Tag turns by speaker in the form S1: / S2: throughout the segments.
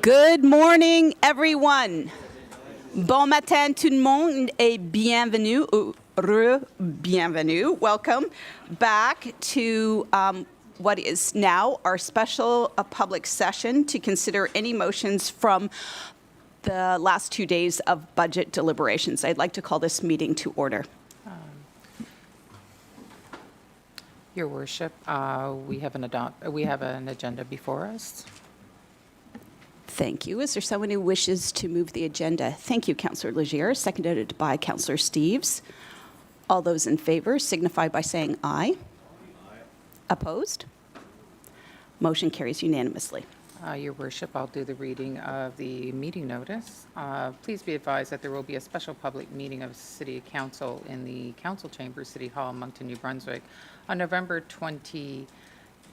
S1: Good morning, everyone. Bon matin, tout le monde, et bienvenue, ou bienvenue. Welcome back to what is now our special public session to consider any motions from the last 2 days of budget deliberations. I'd like to call this meeting to order.
S2: Your Worship, we have an agenda before us.
S1: Thank you. Is there someone who wishes to move the agenda? Thank you, Councillor Legier, seconded by Councillor Steeves. All those in favor signify by saying aye. Aye. Opposed? Motion carries unanimously.
S2: Your Worship, I'll do the reading of the meeting notice. Please be advised that there will be a special public meeting of City Council in the Council Chamber, City Hall, Moncton, New Brunswick, on November 28th,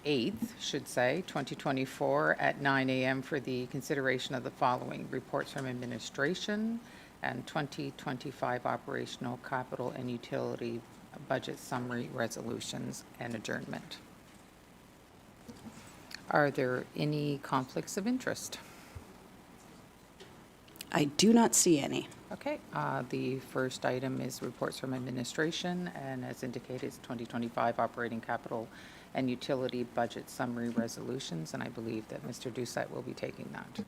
S2: 2024, at 9 a.m. for the consideration of the following: reports from administration and 2025 operational, capital, and utility budget summary resolutions, and adjournment. Are there any conflicts of interest?
S1: I do not see any.
S2: Okay, the first item is reports from administration, and as indicated, it's 2025 operating, capital, and utility budget summary resolutions, and I believe that Mr. Doucette will be taking that.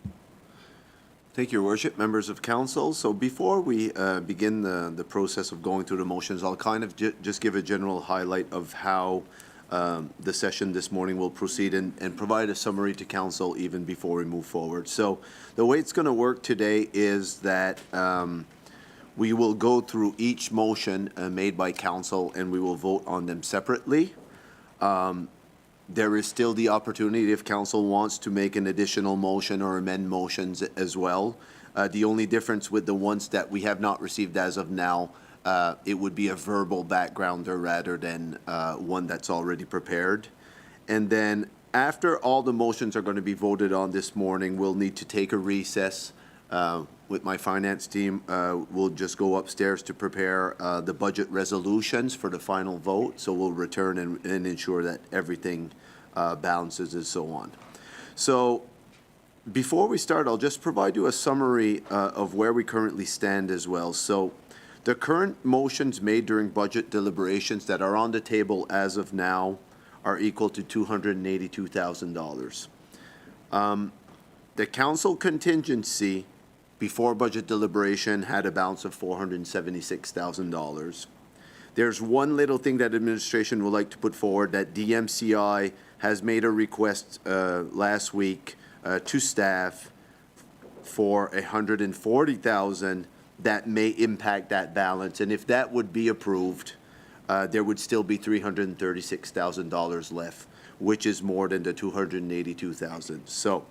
S3: Thank you, Your Worship, members of council. So before we begin the process of going through the motions, I'll kind of just give a general highlight of how the session this morning will proceed and provide a summary to council even before we move forward. So the way it's going to work today is that we will go through each motion made by council and we will vote on them separately. There is still the opportunity, if council wants, to make an additional motion or amend motions as well. The only difference with the ones that we have not received as of now, it would be a verbal backgrounder rather than one that's already prepared. And then after all the motions are going to be voted on this morning, we'll need to take a recess. With my finance team, we'll just go upstairs to prepare the budget resolutions for the final vote. So we'll return and ensure that everything balances and so on. So before we start, I'll just provide you a summary of where we currently stand as well. So the current motions made during budget deliberations that are on the table as of now are equal to $282,000. The council contingency before budget deliberation had a balance of $476,000. There's one little thing that administration would like to put forward, that DMCI has made a request last week to staff for $140,000 that may impact that balance. And if that would be approved, there would still be $336,000 left, which is more than the $282,000. So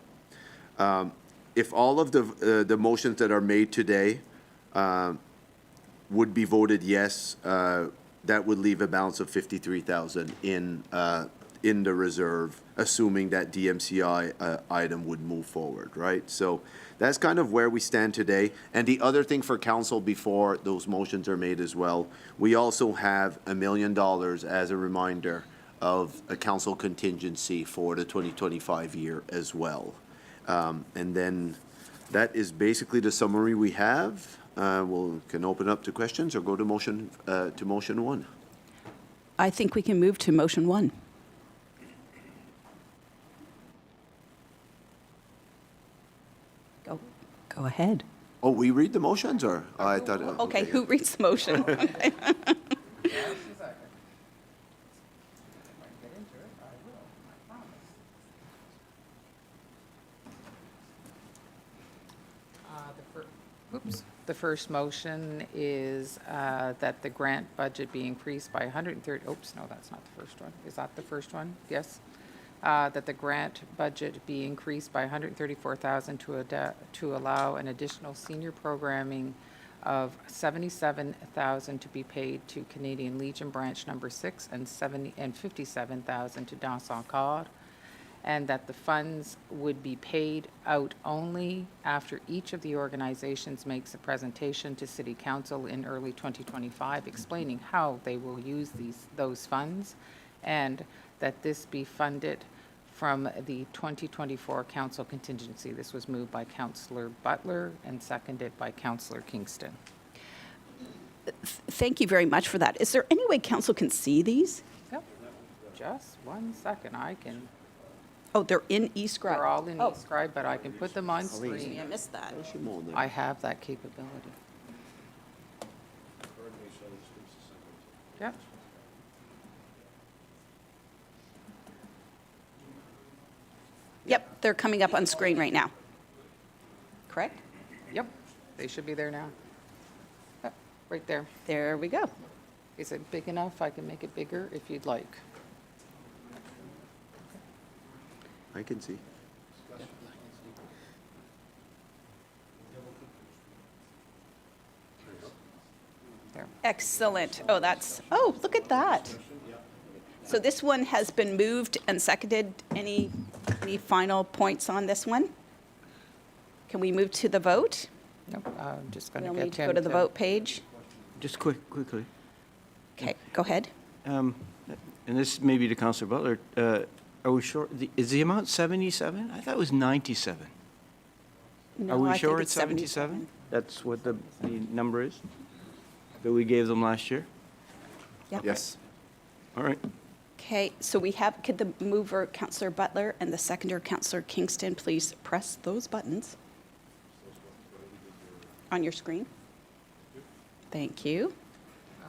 S3: if all of the motions that are made today would be voted yes, that would leave a balance of $53,000 in the reserve, assuming that DMCI item would move forward, right? So that's kind of where we stand today. And the other thing for council before those motions are made as well, we also have $1 million as a reminder of a council contingency for the 2025 year as well. And then that is basically the summary we have. We can open up to questions or go to motion one.
S1: I think we can move to motion one. Go ahead.
S3: Oh, we read the motions, or I thought.
S1: Okay, who reads the motion? Okay.
S2: The first motion is that the grant budget be increased by 130. Oops, no, that's not the first one. Is that the first one? Yes. That the grant budget be increased by $134,000 to allow an additional senior programming of $77,000 to be paid to Canadian Legion Branch Number 6 and $57,000 to Nassau Cod, and that the funds would be paid out only after each of the organizations makes a presentation to City Council in early 2025 explaining how they will use those funds, and that this be funded from the 2024 council contingency. This was moved by Councillor Butler and seconded by Councillor Kingston.
S1: Thank you very much for that. Is there any way council can see these?
S2: Yep. Just 1 second. I can,
S1: Oh, they're in eScribe.
S2: they're all in
S1: Oh,
S2: eScribe, but I can put them on
S1: I
S2: screen.
S1: missed that.
S2: I have that capability. Yep.
S1: Yep, they're coming up on screen right now. Correct?
S2: Yep. They should be there now. Yep, right there.
S1: There we go.
S2: Is it big enough? I can make it bigger if you'd like.
S3: I can see.
S2: There.
S1: Excellent. Oh, look at that. So this one has been moved and seconded. Any final points on this one? Can we move to the vote?
S2: Nope, I'm just going
S1: We'll
S2: to get
S1: need to
S2: him
S1: go to the vote page.
S4: Just quickly,
S1: Okay, go ahead.
S4: and this may be to Councillor Butler, are we sure, is the amount 77? I thought it was 97.
S1: No,
S4: Are we
S1: I think
S4: sure
S1: it's
S4: it's 77? That's what the number is that we gave them last year?
S1: Yep.
S3: Yes.
S4: All right.
S1: Okay, so could the mover, Councillor Butler, and the seconder, Councillor Kingston, please press those buttons on your screen? Thank you.
S2: Oh,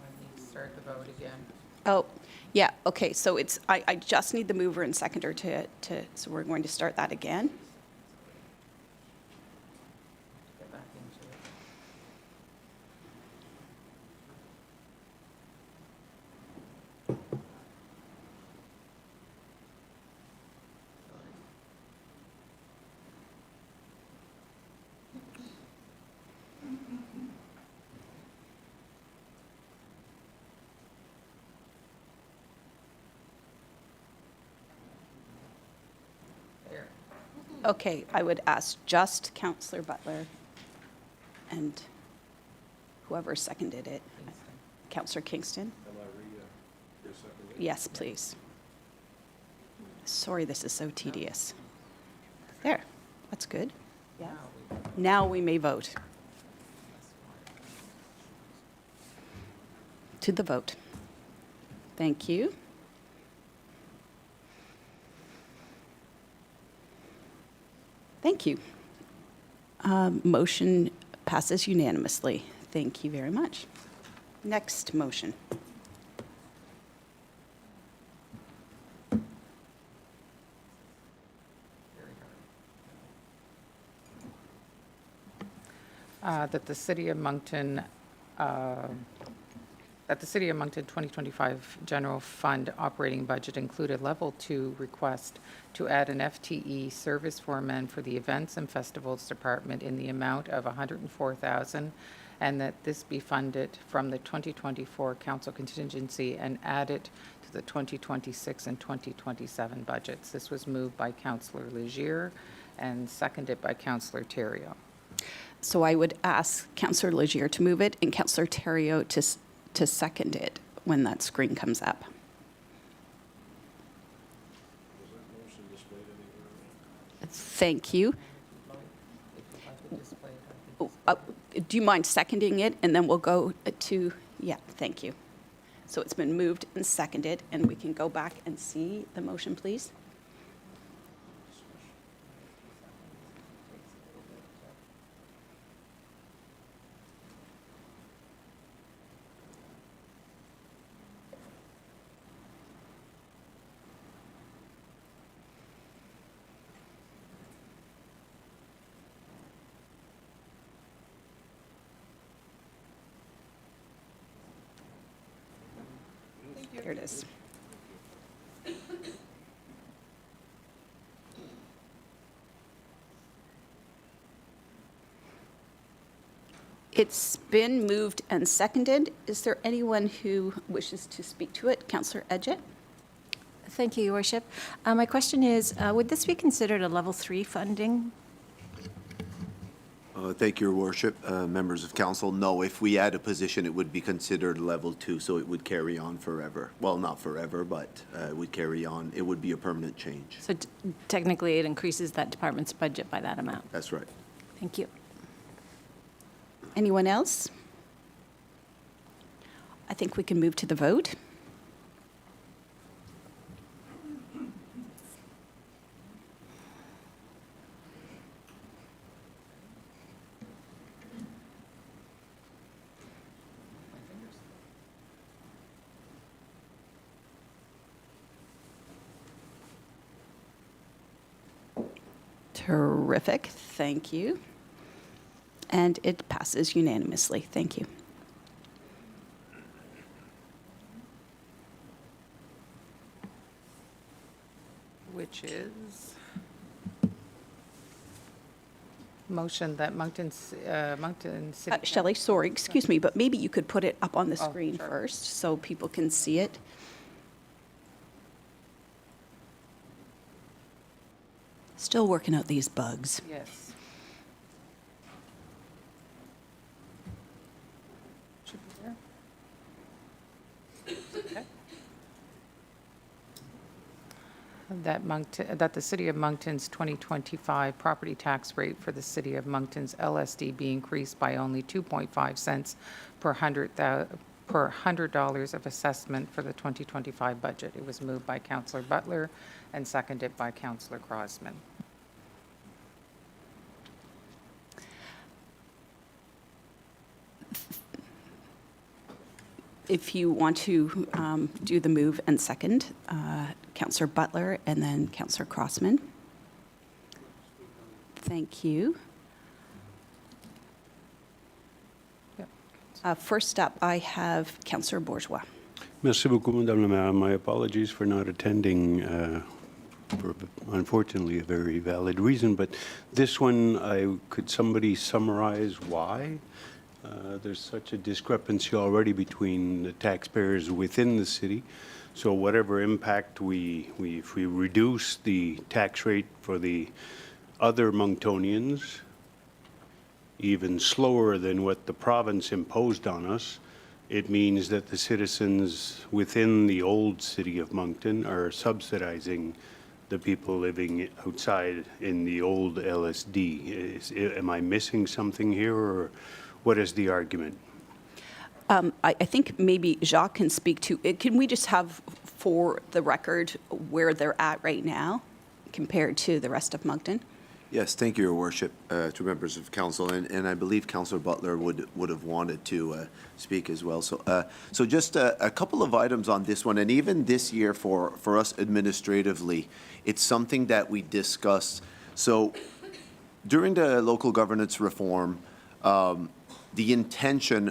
S2: I need to start the vote again.
S1: Oh, yeah, okay, so I just need the mover and seconder so we're going to start that again.
S2: Get back into it. There.
S1: Okay, I would ask just Councillor Butler and whoever seconded it. Councillor Kingston? Yes, please. Sorry, this is so tedious. There, that's good. Yeah. Now we may vote. To the vote. Thank you. Thank you. Motion passes unanimously. Thank you very much. Next motion.
S2: That the City of Moncton, 2025 General Fund operating budget include a Level 2 request to add an FTE service foreman for the Events and Festivals Department in the amount of $104,000, and that this be funded from the 2024 council contingency and added to the 2026 and 2027 budgets. This was moved by Councillor Legier and seconded by Councillor Terrio.
S1: So I would ask Councillor Legier to move it and Councillor Terrio to second it when that screen comes up. Thank you. Do you mind seconding it, and then we'll go to, yeah, thank you. So it's been moved and seconded, and we can go back and see the motion, please. There it is. It's been moved and seconded. Is there anyone who wishes to speak to it? Councillor Edgett?
S5: Thank you, Your Worship. My question is, would this be considered a level 3 funding?
S3: Thank you, Your Worship. Members of council, no, if we add a position, it would be considered level 2, so it would carry on forever. Well, not forever, but it would carry on. It would be a permanent change.
S5: So technically, it increases that department's budget by that amount.
S3: That's right.
S5: Thank you.
S1: Anyone else? I think we can move to the vote. Terrific, thank you. And it passes unanimously, thank you.
S2: Which is motion that Moncton City.
S1: Shelley, sorry, excuse me, but maybe you could put it up on the
S2: Oh,
S1: screen
S2: sure.
S1: first so people can see it. Still working out these bugs.
S2: Yes. Should be there. Okay. That the City of Moncton's 2025 property tax rate for the City of Moncton's LSD be increased by only 2.5 cents per $100 of assessment for the 2025 budget. It was moved by Councillor Butler and seconded by Councillor Crossman.
S1: If you want to do the move and second, Councillor Butler and then Councillor Crossman. Thank you.
S2: Yep.
S1: First up, I have Councillor Bourgeois.
S6: Merci beaucoup, Madame la Maire. My apologies for not attending, for unfortunately a very valid reason, but this one, could somebody summarize why? There's such a discrepancy already between the taxpayers within the city. So whatever impact if we reduce the tax rate for the other Monctonians, even slower than what the province imposed on us, it means that the citizens within the old city of Moncton are subsidizing the people living outside in the old LSD. Am I missing something here, or what is the argument?
S1: I think maybe Jacques can speak to it. Can we just have for the record where they're at right now compared to the rest of Moncton?
S3: Yes, thank you, Your Worship, to members of council, and I believe Councillor Butler would have wanted to speak as well. So just a couple of items on this one, and even this year for us administratively, it's something that we discussed. So during the local governance reform, the intention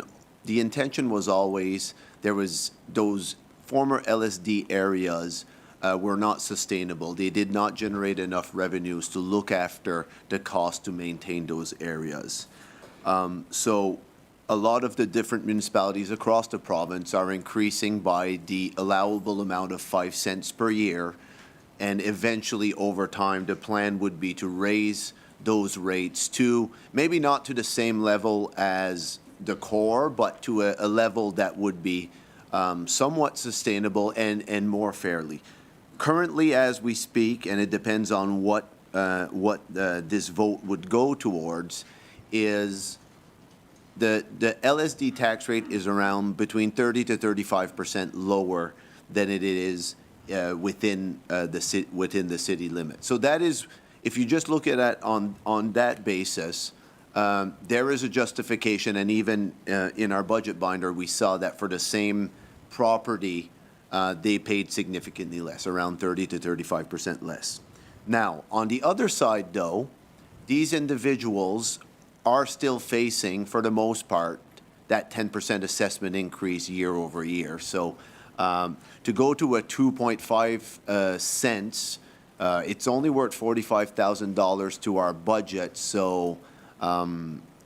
S3: was always there was those former LSD areas were not sustainable. They did not generate enough revenues to look after the cost to maintain those areas. So a lot of the different municipalities across the province are increasing by the allowable amount of 5 cents per year, and eventually over time the plan would be to raise those rates to maybe not to the same level as the core, but to a level that would be somewhat sustainable and more fairly. Currently, as we speak, and it depends on what this vote would go towards, is the LSD tax rate is around between 30 to 35% lower than it is within the city limit. So that is, if you just look at it on that basis, there is a justification, and even in our budget binder, we saw that for the same property, they paid significantly less, around 30 to 35% less. Now, on the other side, though, these individuals are still facing, for the most part, that 10% assessment increase year over year. So to go to a 2.5 cents, it's only worth $45,000 to our budget. So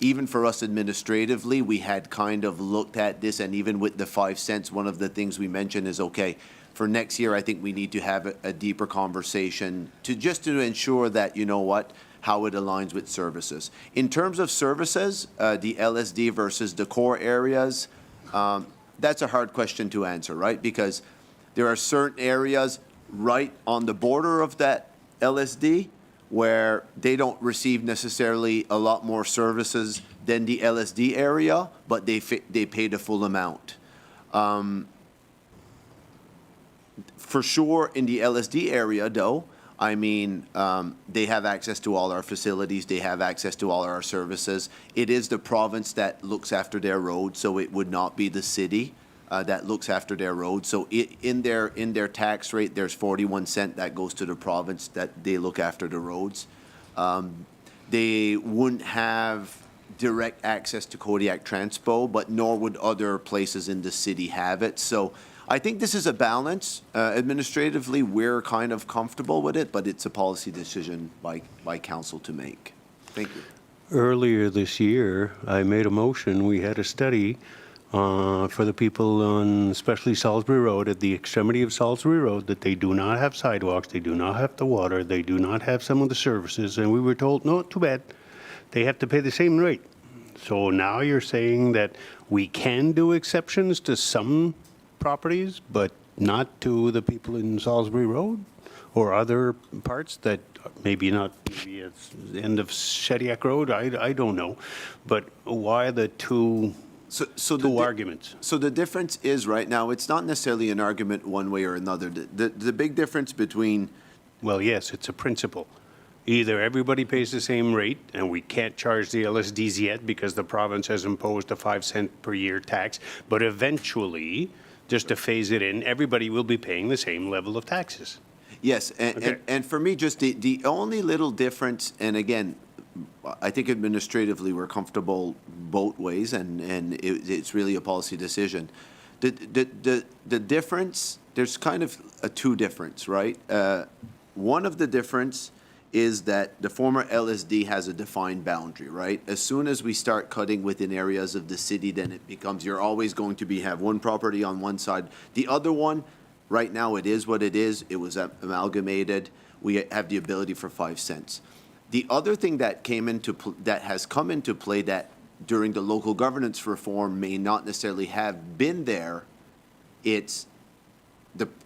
S3: even for us administratively, we had kind of looked at this, and even with the 5 cents, one of the things we mentioned is, okay, for next year, I think we need to have a deeper conversation to ensure that, you know what, how it aligns with services. In terms of services, the LSD versus the core areas, that's a hard question to answer, right? Because there are certain areas right on the border of that LSD where they don't receive necessarily a lot more services than the LSD area, but they pay the full amount. For sure, in the LSD area, though, I mean, they have access to all our facilities. They have access to all our services. It is the province that looks after their roads, so it would not be the city that looks after their roads. So in their tax rate, there's 41 cent that goes to the province that they look after the roads. They wouldn't have direct access to Kodiak Transpo, but nor would other places in the city have it. So I think this is a balance. Administratively, we're kind of comfortable with it, but it's a policy decision by council to make. Thank you.
S6: Earlier this year, I made a motion, we had a study for the people on especially Salisbury Road, at the extremity of Salisbury Road, that they do not have sidewalks, they do not have the water, they do not have some of the services, and we were told, no, too bad, they have to pay the same rate. So now you're saying that we can do exceptions to some properties, but not to the people in Salisbury Road or other parts that maybe not, maybe it's the end of Shediac Road, I don't know. But why the two arguments?
S3: So the difference is right now, it's not necessarily an argument one way or another. The big difference between,
S6: Well, yes, it's a principle. Either everybody pays the same rate, and we can't charge the LSDs yet because the province has imposed a 5 cent per year tax, but eventually, just to phase it in, everybody will be paying the same level of taxes.
S3: yes,
S6: Okay.
S3: and for me, just the only little difference, and again, I think administratively we're comfortable both ways, and it's really a policy decision. The difference, there's kind of a two difference, right? One of the difference is that the former LSD has a defined boundary, right? As soon as we start cutting within areas of the city, then it becomes, you're always going to have one property on one side. The other one, right now, it is what it is. It was amalgamated. We have the ability for 5 cents. The other thing that has come into play that during the local governance reform may not necessarily have been there, it's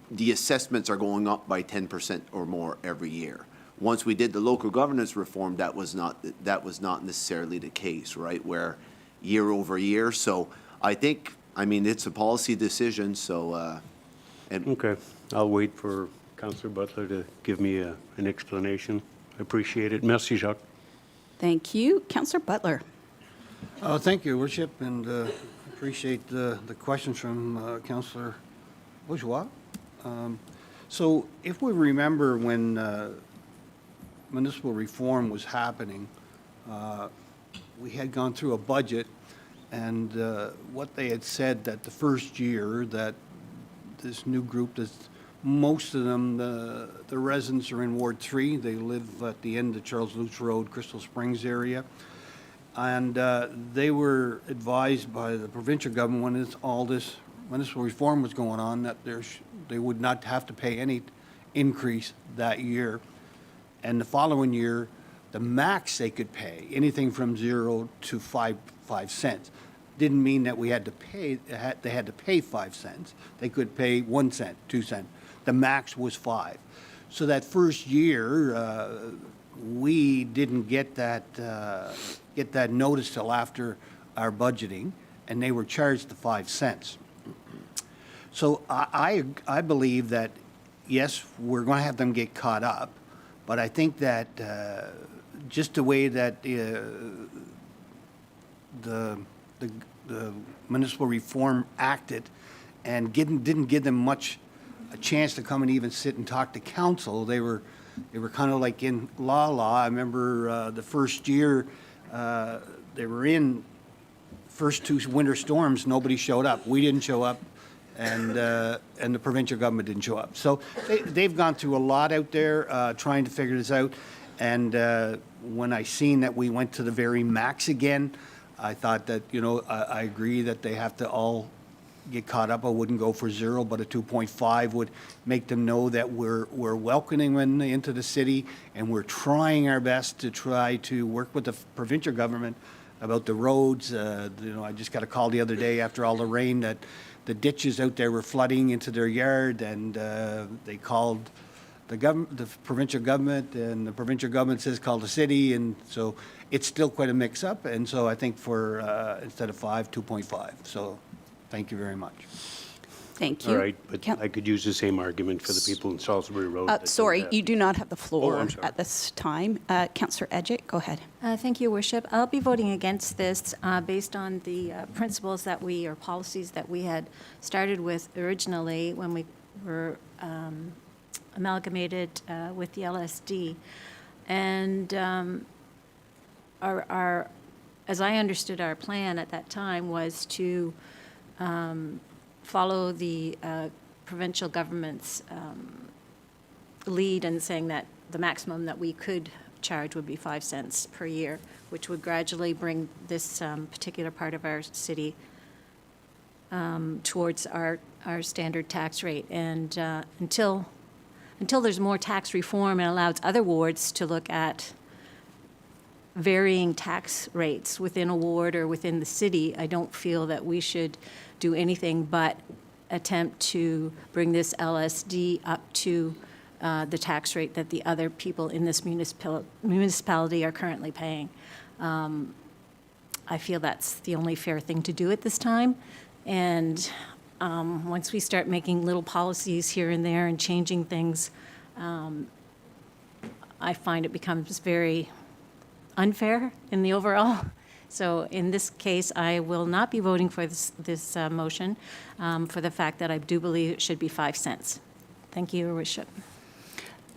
S3: the assessments are going up by 10% or more every year. Once we did the local governance reform, that was not necessarily the case, right? Where year over year. So I think, I mean, it's a policy decision. So,
S6: Okay, I'll wait for Councillor Butler to give me an explanation. I appreciate it. Merci, Jacques.
S1: Thank you. Councillor Butler.
S7: Thank you, Worship, and appreciate the questions from Councillor Bourgeois. So if we remember when municipal reform was happening, we had gone through a budget, and what they had said that the first year that this new group, most of them, the residents are in Ward 3. They live at the end of Charles Lutz Road, Crystal Springs area. And they were advised by the provincial government when all this municipal reform was going on that they would not have to pay any increase that year. And the following year, the max they could pay, anything from 0 to 5 cents. Didn't mean that we had to pay, they had to pay 5 cents. They could pay 1 cent, 2 cents. The max was 5. So that first year, we didn't get that notice till after our budgeting, and they were charged the 5 cents. So I believe that, yes, we're going to have them get caught up, but I think that just the way that the municipal reform acted and didn't give them much a chance to come and even sit and talk to council. They were kind of like in la. I remember the first year they were in first 2 winter storms. Nobody showed up. We didn't show up, and the provincial government didn't show up. So they've gone through a lot out there trying to figure this out. And when I seen that we went to the very max again, I thought that I agree that they have to all get caught up. I wouldn't go for 0, but a 2.5 would make them know that we're welcoming them into the city, and we're trying our best to try to work with the provincial government about the roads. I just got a call the other day after all the rain that the ditches out there were flooding into their yard, and they called the provincial government, and the provincial government says call the city, and so it's still quite a mix-up. And so I think for instead of 5, 2.5. So thank you very much.
S1: Thank you.
S6: All right, but I could use the same argument for the people in Salisbury Road. that don't
S1: Sorry,
S6: have-
S1: you do not have the floor
S6: I'm sorry.
S1: at this time. Councillor Edgett, go ahead.
S5: Thank you, Worship. I'll be voting against this based on the principles that or policies that we had started with originally when we were amalgamated with the LSD. And as I understood our plan at that time was to follow the provincial government's lead in saying that the maximum that we could charge would be 5 cents per year, which would gradually bring this particular part of our city towards our standard tax rate. And until there's more tax reform and allows other wards to look at varying tax rates within a ward or within the city, I don't feel that we should do anything but attempt to bring this LSD up to the tax rate that the other people in this municipality are currently paying. I feel that's the only fair thing to do at this time. And once we start making little policies here and there and changing things, I find it becomes very unfair in the overall. So in this case, I will not be voting for this motion for the fact that I do believe it should be 5 cents. Thank you, Your Worship.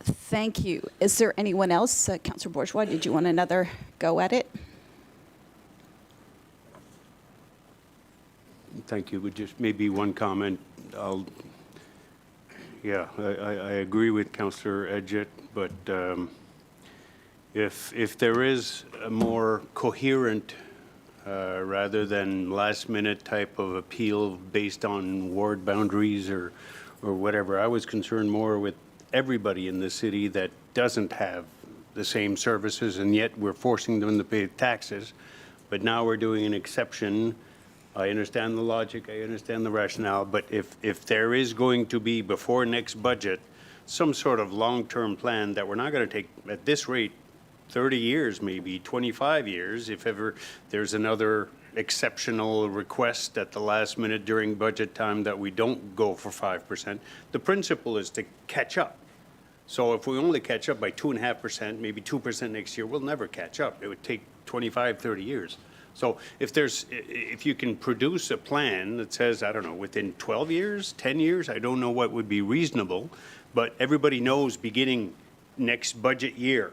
S1: Thank you. Is there anyone else? Councillor Bourgeois, did you want another go at it?
S6: Thank you. But just maybe one comment. I agree with Councillor Edgett, but if there is a more coherent, rather than last-minute type of appeal based on ward boundaries or whatever, I was concerned more with everybody in the city that doesn't have the same services, and yet we're forcing them to pay taxes. But now we're doing an exception. I understand the logic, I understand the rationale, but if there is going to be, before next budget, some sort of long-term plan that we're not going to take, at this rate, 30 years, maybe 25 years, if ever there's another exceptional request at the last minute during budget time that we don't go for 5%, the principle is to catch up. So if we only catch up by 2.5%, maybe 2% next year, we'll never catch up. It would take 25, 30 years. So if you can produce a plan that says, I don't know, within 12 years, 10 years, I don't know what would be reasonable, but everybody knows beginning next budget year,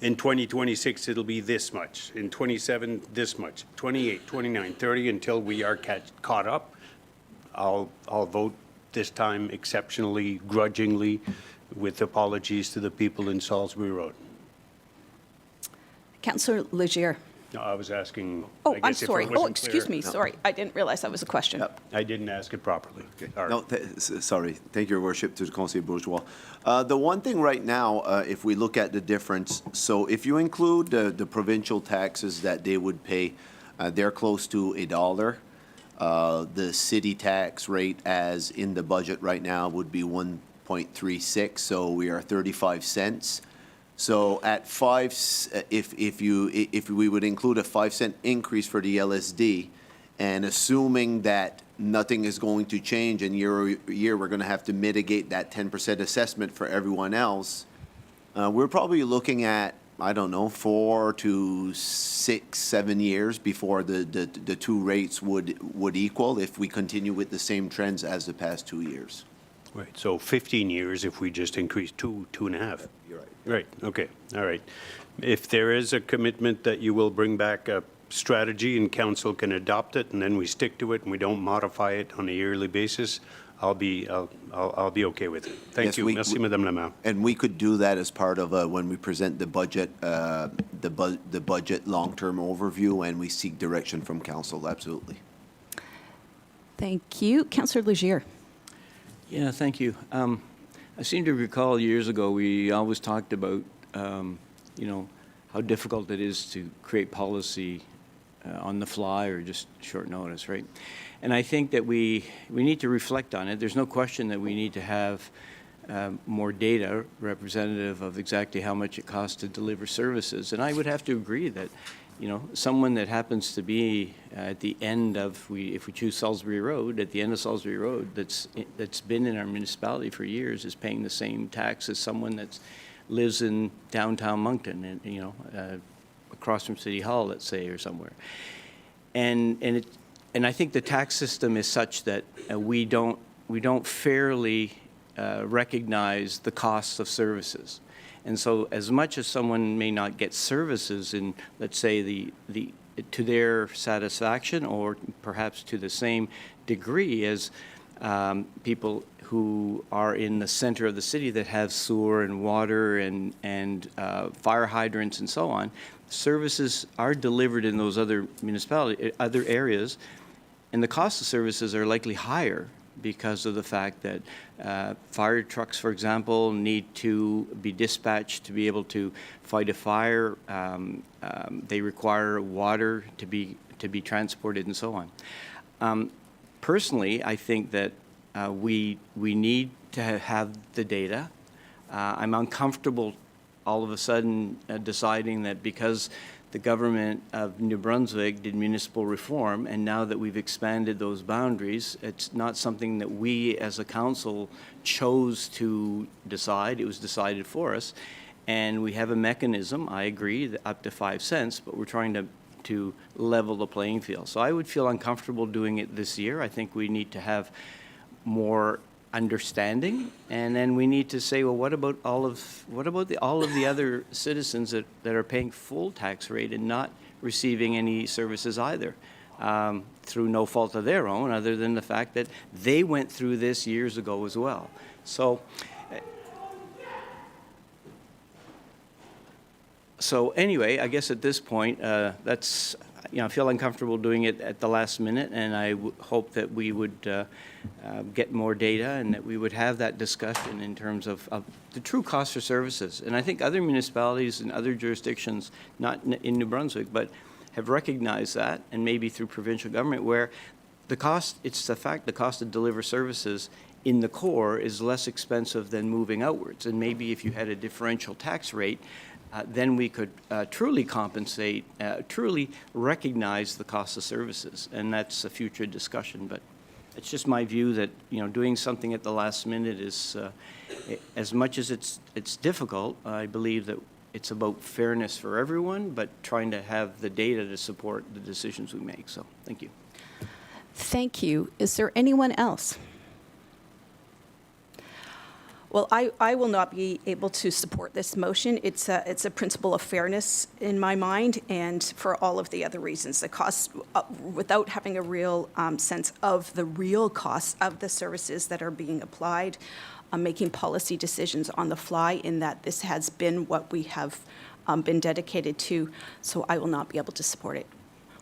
S6: in 2026, it'll be this much. In 27, this much. 28, 29, 30, until we are caught up. I'll vote this time exceptionally, grudgingly, with apologies to the people in Salisbury Road.
S1: Councillor Legier.
S6: No, I was asking.
S1: Oh,
S6: I
S1: I'm
S6: guess if it
S1: sorry. Oh,
S6: wasn't
S1: excuse
S6: clear.
S1: me. Sorry. I didn't realize that was a question.
S6: I didn't ask it properly. All right.
S3: No, sorry. Thank you, Your Worship, to the Conseil Bourgeois. The one thing right now, if we look at the difference, so if you include the provincial taxes that they would pay, they're close to $1. The city tax rate as in the budget right now would be 1.36, so we are 35 cents. So at if we would include a 5-cent increase for the LSD, and assuming that nothing is going to change and year we're going to have to mitigate that 10% assessment for everyone else, we're probably looking at, I don't know, 4 to 6, 7 years before the two rates would equal if we continue with the same trends as the past 2 years.
S6: Right, so 15 years if we just increase 2.5.
S3: You're right.
S6: Right, okay, all right. If there is a commitment that you will bring back a strategy and council can adopt it and then we stick to it and we don't modify it on a yearly basis, I'll be okay with it. Thank
S3: Yes,
S6: you. Merci, Madame la Maire.
S3: And we could do that as part of when we present the budget, the budget long-term overview, and we seek direction from council, absolutely.
S1: Thank you. Councillor Legier.
S4: Yeah, thank you. I seem to recall years ago, we always talked about, how difficult it is to create policy on the fly or just short notice, right? And I think that we need to reflect on it. There's no question that we need to have more data representative of exactly how much it costs to deliver services. And I would have to agree that, someone that happens to be at the end of, if we choose Salisbury Road, at the end of Salisbury Road, that's been in our municipality for years, is paying the same tax as someone that lives in downtown Moncton, and across from City Hall, let's say, or somewhere. And I think the tax system is such that we don't fairly recognize the costs of services. And so as much as someone may not get services in, let's say, to their satisfaction or perhaps to the same degree as people who are in the center of the city that have sewer and water and fire hydrants and so on, services are delivered in those other other areas, and the cost of services are likely higher because of the fact that fire trucks, for example, need to be dispatched to be able to fight a fire. They require water to be transported and so on. Personally, I think that we need to have the data. I'm uncomfortable all of a sudden deciding that because the government of New Brunswick did municipal reform, and now that we've expanded those boundaries, it's not something that we as a council chose to decide. It was decided for us. And we have a mechanism, I agree, that up to 5 cents, but we're trying to level the playing field. So I would feel uncomfortable doing it this year. I think we need to have more understanding, and then we need to say, well, what about all of the other citizens that are paying full tax rate and not receiving any services either, through no fault of their own, other than the fact that they went through this years ago as well. So anyway, I guess at this point, that's, I feel uncomfortable doing it at the last minute, and I hope that we would get more data and that we would have that discussion in terms of the true cost of services. And I think other municipalities and other jurisdictions, not in New Brunswick, but have recognized that, and maybe through provincial government, where the cost to deliver services in the core is less expensive than moving outwards. And maybe if you had a differential tax rate, then we could truly compensate, truly recognize the cost of services. And that's a future discussion. But it's just my view that, doing something at the last minute is, as much as it's difficult, I believe that it's about fairness for everyone, but trying to have the data to support the decisions we make. So thank you.
S1: Thank you. Is there anyone else? Well, I will not be able to support this motion. It's a principle of fairness in my mind, and for all of the other reasons. The cost, without having a real sense of the real costs of the services that are being applied, making policy decisions on the fly, in that this has been what we have been dedicated to, so I will not be able to support it.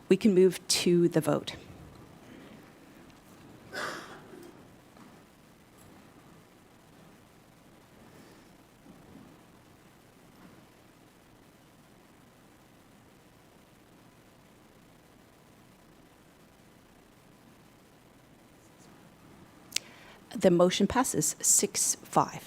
S1: We can move to the vote. The motion passes 6-5.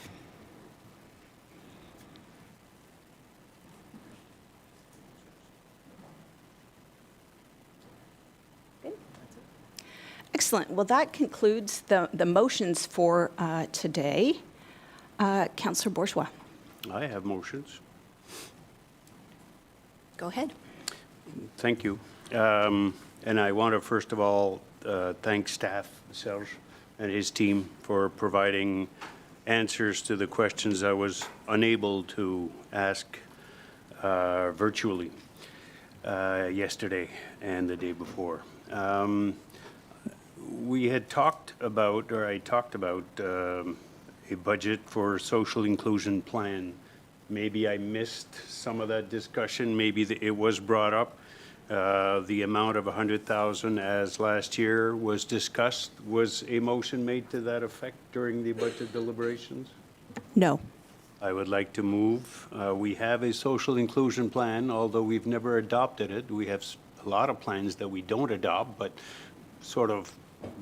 S1: Excellent. Well, that concludes the motions for today. Councillor Bourgeois.
S6: I have motions.
S1: Go ahead.
S6: Thank you. And I want to first of all thank staff, Serge, and his team for providing answers to the questions I was unable to ask virtually yesterday and the day before. We had talked about, or I talked about, a budget for social inclusion plan. Maybe I missed some of that discussion. Maybe it was brought up. The amount of 100,000 as last year was discussed. Was a motion made to that effect during the budget deliberations?
S1: No.
S6: I would like to move. We have a social inclusion plan, although we've never adopted it. We have a lot of plans that we don't adopt, but sort of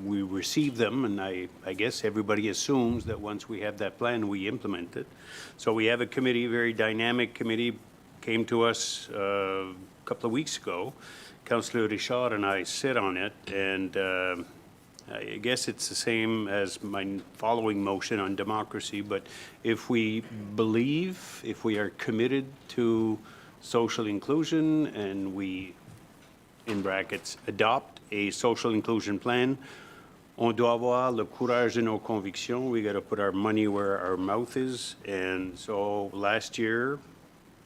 S6: we receive them, and I guess everybody assumes that once we have that plan, we implement it. So we have a committee, very dynamic committee, came to us a couple of weeks ago. Councillor Richard and I sit on it, and I guess it's the same as my following motion on democracy, but if we believe, if we are committed to social inclusion and we, in brackets, adopt a social inclusion plan, on doit avoir le courage de nos convictions. We got to put our money where our mouth is. And so last year,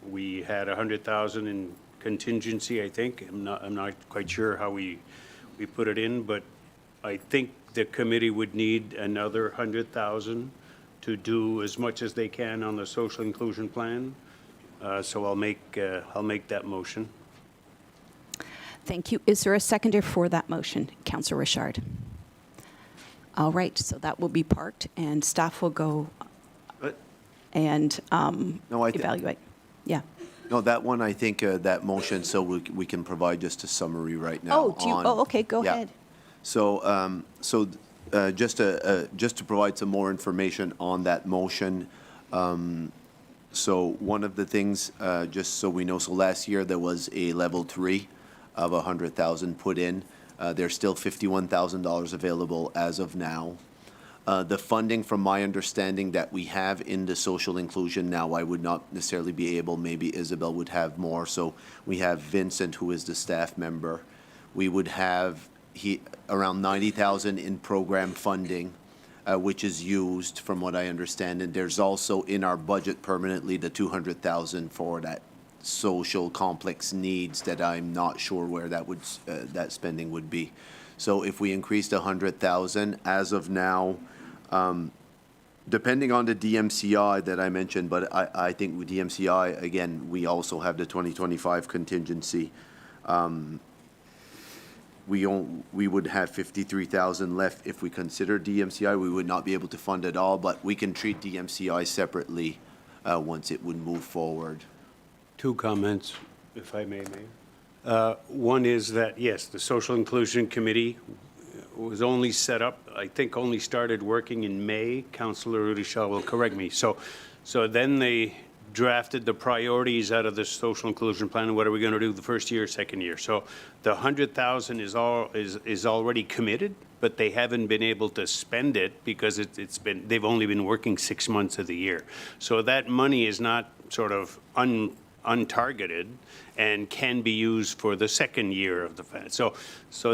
S6: we had 100,000 in contingency, I think. I'm not quite sure how we put it in, but I think the committee would need another 100,000 to do as much as they can on the social inclusion plan. So I'll make that motion.
S1: Thank you. Is there a seconder for that motion, Councillor Richard? All right, so that will be parked, and staff will go and
S3: No, I think-
S1: evaluate. Yeah.
S3: No, that one, I think that motion, so we can provide just a summary right now.
S1: Okay, go
S3: Yeah.
S1: ahead.
S3: So, just to provide some more information on that motion, so one of the things, just so we know, so last year there was a level 3 of 100,000 put in. There's still $51,000 available as of now. The funding, from my understanding, that we have in the social inclusion now, I would not necessarily be able, maybe Isabel would have more. So we have Vincent, who is the staff member. We would have around 90,000 in program funding, which is used, from what I understand. And there's also in our budget permanently the 200,000 for that social complex needs that I'm not sure where that spending would be. So if we increased 100,000 as of now, depending on the DMCI that I mentioned, but I think with DMCI, again, we also have the 2025 contingency. We would have 53,000 left if we consider DMCI. We would not be able to fund it all, but we can treat DMCI separately once it would move forward.
S6: Two comments, if I may, Mayor. One is that, yes, the Social Inclusion Committee was only set up, I think only started working in May. Councillor Richard will correct me. So then they drafted the priorities out of the social inclusion plan. What are we going to do the first year, second year? So the 100,000 is already committed, but they haven't been able to spend it because they've only been working 6 months of the year. So that money is not sort of untargeted and can be used for the second year of the plan. So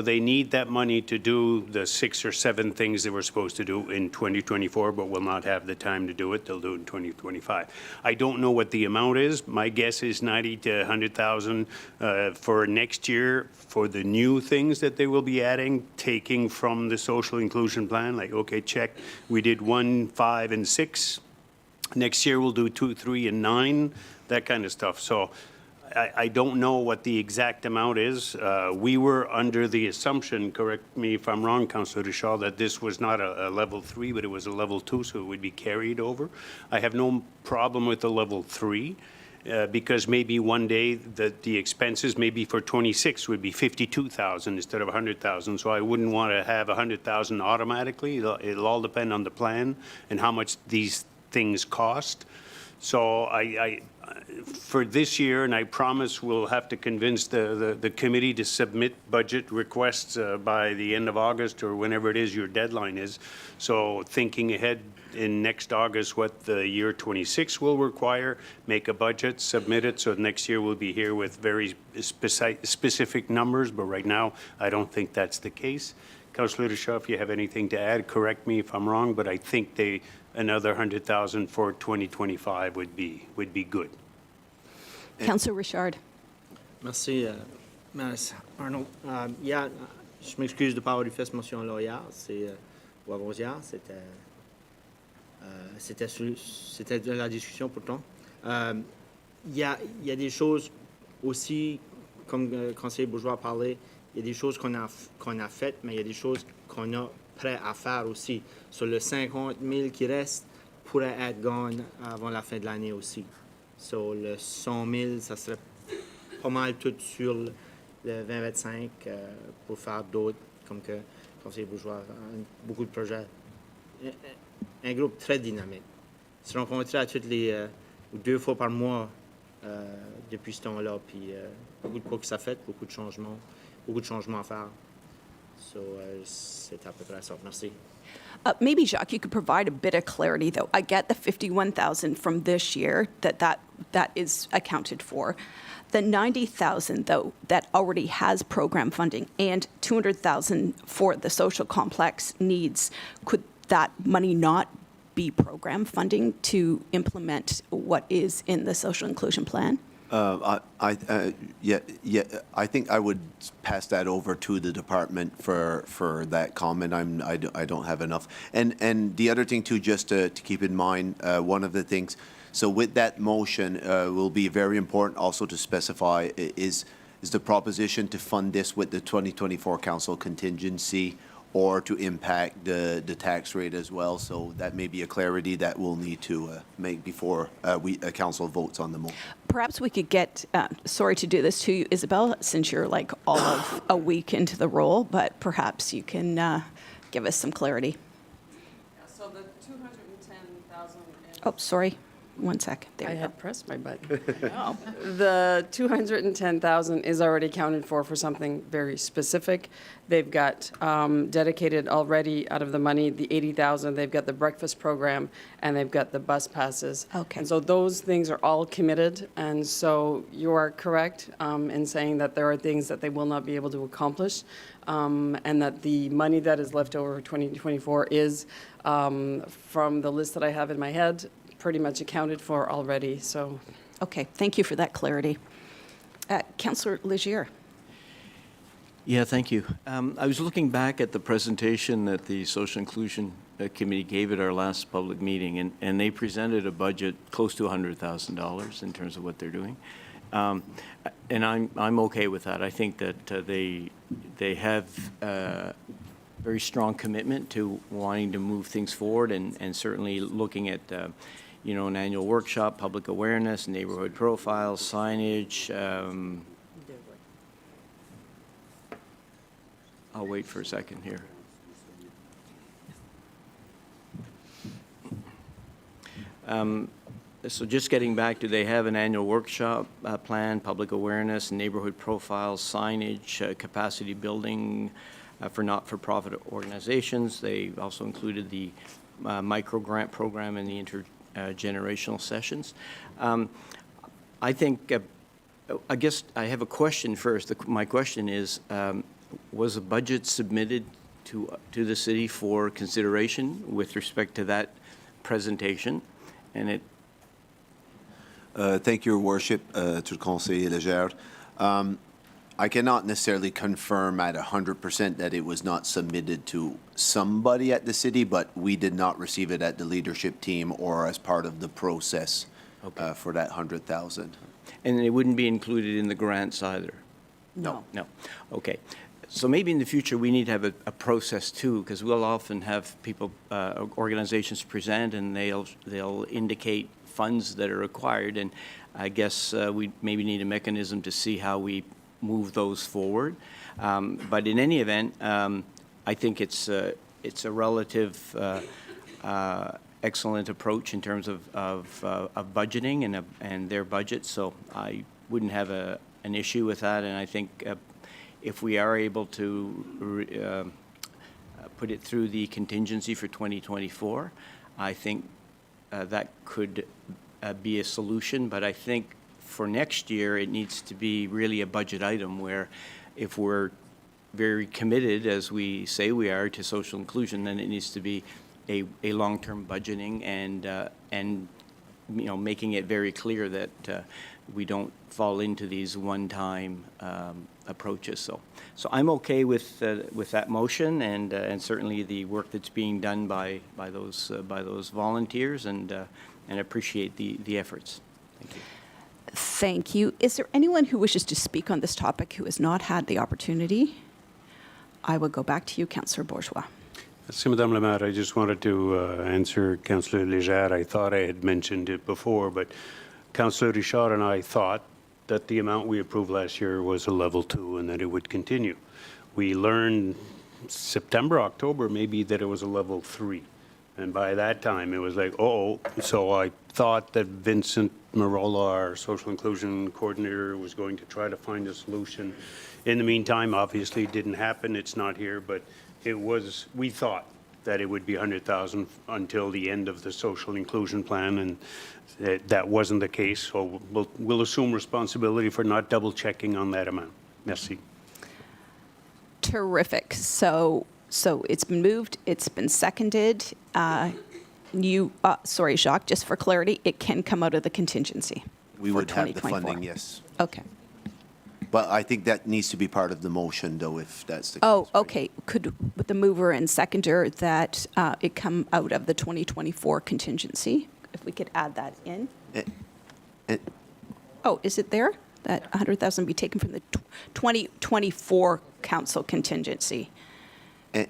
S6: they need that money to do the 6 or 7 things they were supposed to do in 2024, but will not have the time to do it. They'll do it in 2025. I don't know what the amount is. My guess is 90 to 100,000 for next year for the new things that they will be adding, taking from the social inclusion plan. Like, okay, check, we did 1, 5, and 6. Next year we'll do 2, 3, and 9. That kind of stuff. So I don't know what the exact amount is. We were under the assumption, correct me if I'm wrong, Councillor Richard, that this was not a level 3, but it was a level 2, so it would be carried over. I have no problem with the level 3 because maybe one day the expenses maybe for 26 would be 52,000 instead of 100,000. So I wouldn't want to have 100,000 automatically. It'll all depend on the plan and how much these things cost. So for this year, and I promise we'll have to convince the committee to submit budget requests by the end of August or whenever it is your deadline is. So thinking ahead in next August what the year 26 will require, make a budget, submit it, so next year we'll be here with very specific numbers, but right now I don't think that's the case. Councillor Richard, if you have anything to add, correct me if I'm wrong, but I think another 100,000 for 2025 would be good.
S1: Councillor Richard.
S8: Merci, Ms. Arnold. Hier, je m'excuse de ne pas avoir fait cette motion-là hier. Ou avant-hier, c'était de la discussion pourtant. Il y a des choses aussi comme le conseiller Bourgeois a parlé, il y a des choses qu'on a faites, mais il y a des choses qu'on a prêt à faire aussi. Sur le 50 000 qui reste pourrait être gone avant la fin de l'année aussi. Sur le 100 000, ça serait pas mal tout sur le 2025 pour faire d'autres, comme que conseiller Bourgeois, beaucoup de projets. Un groupe très dynamique. Se rencontrer à toutes les ou 2 fois par mois depuis ce temps-là, puis beaucoup de progrès ça fait, beaucoup de changements à faire. So, c'est à peu près ça. Merci.
S1: Maybe, Jacques, you could provide a bit of clarity, though. I get the 51,000 from this year, that is accounted for. The 90,000, though, that already has program funding, and 200,000 for the social complex needs, could that money not be program funding to implement what is in the social inclusion plan?
S3: Yeah, I think I would pass that over to the department for that comment. I don't have enough. And the other thing too, just to keep in mind, one of the things, so with that motion, will be very important also to specify is the proposition to fund this with the 2024 council contingency or to impact the tax rate as well. So that may be a clarity that we'll need to make before council votes on the motion.
S1: Perhaps we could get, sorry to do this to you, Isabel, since you're like all of a week into the role, but perhaps you can give us some clarity.
S9: So the 210,000.
S1: Oh, sorry. One sec. There
S9: I
S1: you go.
S9: had pressed my button.
S1: Oh.
S9: The 210,000 is already accounted for something very specific. They've got dedicated already out of the money, the 80,000, they've got the breakfast program, and they've got the bus passes.
S1: Okay.
S9: And so those things are all committed, and so you are correct in saying that there are things that they will not be able to accomplish, and that the money that is left over for 2024 is, from the list that I have in my head, pretty much accounted for already, so.
S1: Okay, thank you for that clarity. Councillor Legier.
S4: Yeah, thank you. I was looking back at the presentation that the Social Inclusion Committee gave at our last public meeting, and they presented a budget close to $100,000 in terms of what they're doing. And I'm okay with that. I think that they have very strong commitment to wanting to move things forward and certainly looking at an annual workshop, public awareness, neighborhood profiles, signage. I'll wait for a second here. So just getting back to, they have an annual workshop plan, public awareness, neighborhood profiles, signage, capacity building for not-for-profit organizations. They also included the micro-grant program and the intergenerational sessions. I think, I guess I have a question first. My question is, was a budget submitted to the city for consideration with respect to that presentation? And it.
S3: Thank you, Your Worship, to the Conseiller Legere. I cannot necessarily confirm at 100% that it was not submitted to somebody at the city, but we did not receive it at the leadership team or as part of the process for that 100,000.
S4: And it wouldn't be included in the grants either?
S1: No.
S4: No. Okay. So maybe in the future we need to have a process too, because we'll often have people, organizations present, and they'll indicate funds that are required, and I guess we maybe need a mechanism to see how we move those forward. But in any event, I think it's a relative excellent approach in terms of budgeting and their budget. So I wouldn't have an issue with that, and I think if we are able to put it through the contingency for 2024, I think that could be a solution. But I think for next year, it needs to be really a budget item where if we're very committed, as we say we are, to social inclusion, then it needs to be a long-term budgeting and making it very clear that we don't fall into these one-time approaches. So I'm okay with that motion and certainly the work that's being done by those volunteers and appreciate the efforts. Thank you.
S1: Thank you. Is there anyone who wishes to speak on this topic who has not had the opportunity? I will go back to you, Councillor Bourgeois.
S6: Merci, Madame la Maire. I just wanted to answer Councillor Léger. I thought I had mentioned it before, but Councillor Richard and I thought that the amount we approved last year was a level 2 and that it would continue. We learned September, October, maybe that it was a level 3. And by that time, it was like, oh, so I thought that Vincent Marola, our social inclusion coordinator, was going to try to find a solution. In the meantime, obviously, it didn't happen. It's not here, but it was, we thought that it would be 100,000 until the end of the social inclusion plan, and that wasn't the case. So we'll assume responsibility for not double checking on that amount. Merci.
S1: Terrific. So it's been moved, it's been seconded. Sorry, Jacques, just for clarity, it can come out of the contingency.
S3: We
S1: for
S3: would have the
S1: 2024.
S3: funding, yes.
S1: Okay.
S3: But I think that needs to be part of the motion, though, if that's the case.
S1: Oh, okay. Could with the mover and seconder that it come out of the 2024 contingency? If we could add that in.
S3: Eh,
S1: Oh, is it there? That 100,000 be taken from the 2024 council contingency.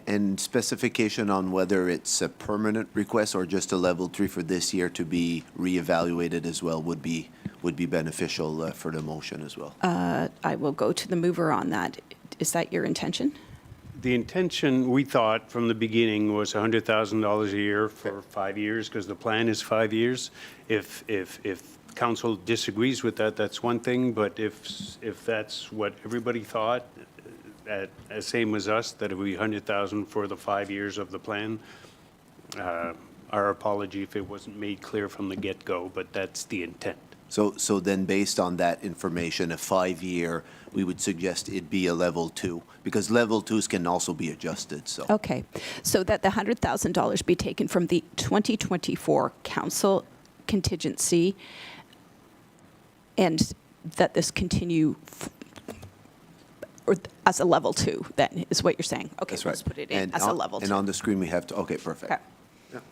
S3: And specification on whether it's a permanent request or just a level 3 for this year to be reevaluated as well would be beneficial for the motion as well.
S1: I will go to the mover on that. Is that your intention?
S6: The intention, we thought from the beginning, was $100,000 a year for 5 years, because the plan is 5 years. If council disagrees with that, that's one thing, but if that's what everybody thought, same as us, that it would be 100,000 for the 5 years of the plan, our apology if it wasn't made clear from the get-go, but that's the intent.
S3: So then based on that information, a 5-year, we would suggest it be a level 2, because level 2s can also be adjusted, so.
S1: Okay. So that the $100,000 be taken from the 2024 council contingency and that this continue or as a level 2, then is what you're saying. Okay,
S3: That's right.
S1: let's put it in
S3: And
S1: as a
S3: on-
S1: level 2.
S3: And on the screen, we have to, okay, perfect.
S1: Okay.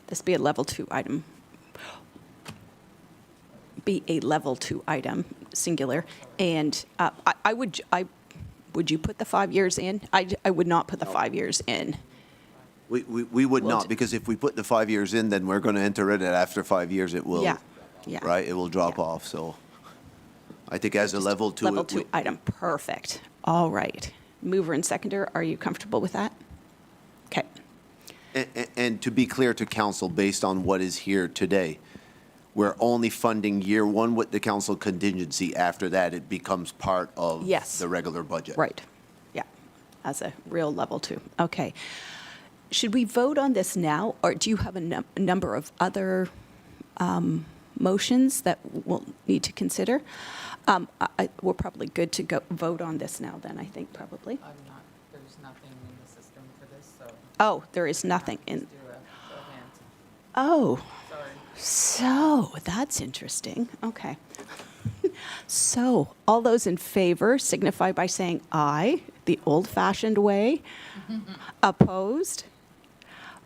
S1: This be a level 2 item. Be a level 2 item, singular. And would you put the 5 years in? I would not put the 5 years in.
S3: We would
S1: Well,
S3: not, because if we put the 5 years in, then we're going to enter it, and after 5 years, it will,
S1: Yeah, yeah.
S3: right, it will drop
S1: Yeah.
S3: off, so. I think as a level 2.
S1: Level 2 item, perfect. All right. Mover and seconder, are you comfortable with that? Okay.
S3: And to be clear to council, based on what is here today, we're only funding year 1 with the council contingency. After that, it becomes part of
S1: Yes.
S3: the regular budget.
S1: Right. Yeah, as a real level 2. Okay. Should we vote on this now, or do you have a number of other motions that we'll need to consider? We're probably good to go vote on this now then, I think, probably.
S2: There's nothing in the system for this, so
S1: Oh, there is nothing in,
S2: do a show of hands.
S1: oh,
S2: Sorry.
S1: so that's interesting. Okay. So, all those in favor signify by saying aye, the old-fashioned way. Opposed?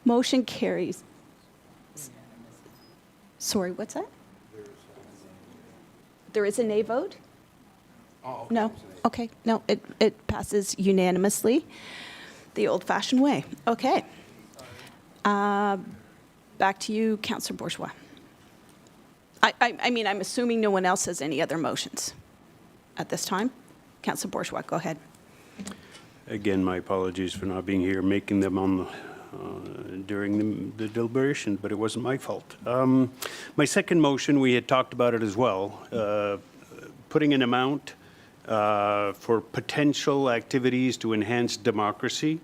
S1: Motion carries. Sorry, what's that? There is a nay vote? No? Okay, no, it passes unanimously, the old-fashioned way. Okay. Back to you, Councillor Bourgeois. I mean, I'm assuming no one else has any other motions at this time. Councillor Bourgeois, go ahead.
S6: Again, my apologies for not being here, making them on during the deliberation, but it wasn't my fault. My second motion, we had talked about it as well, putting an amount for potential activities to enhance democracy.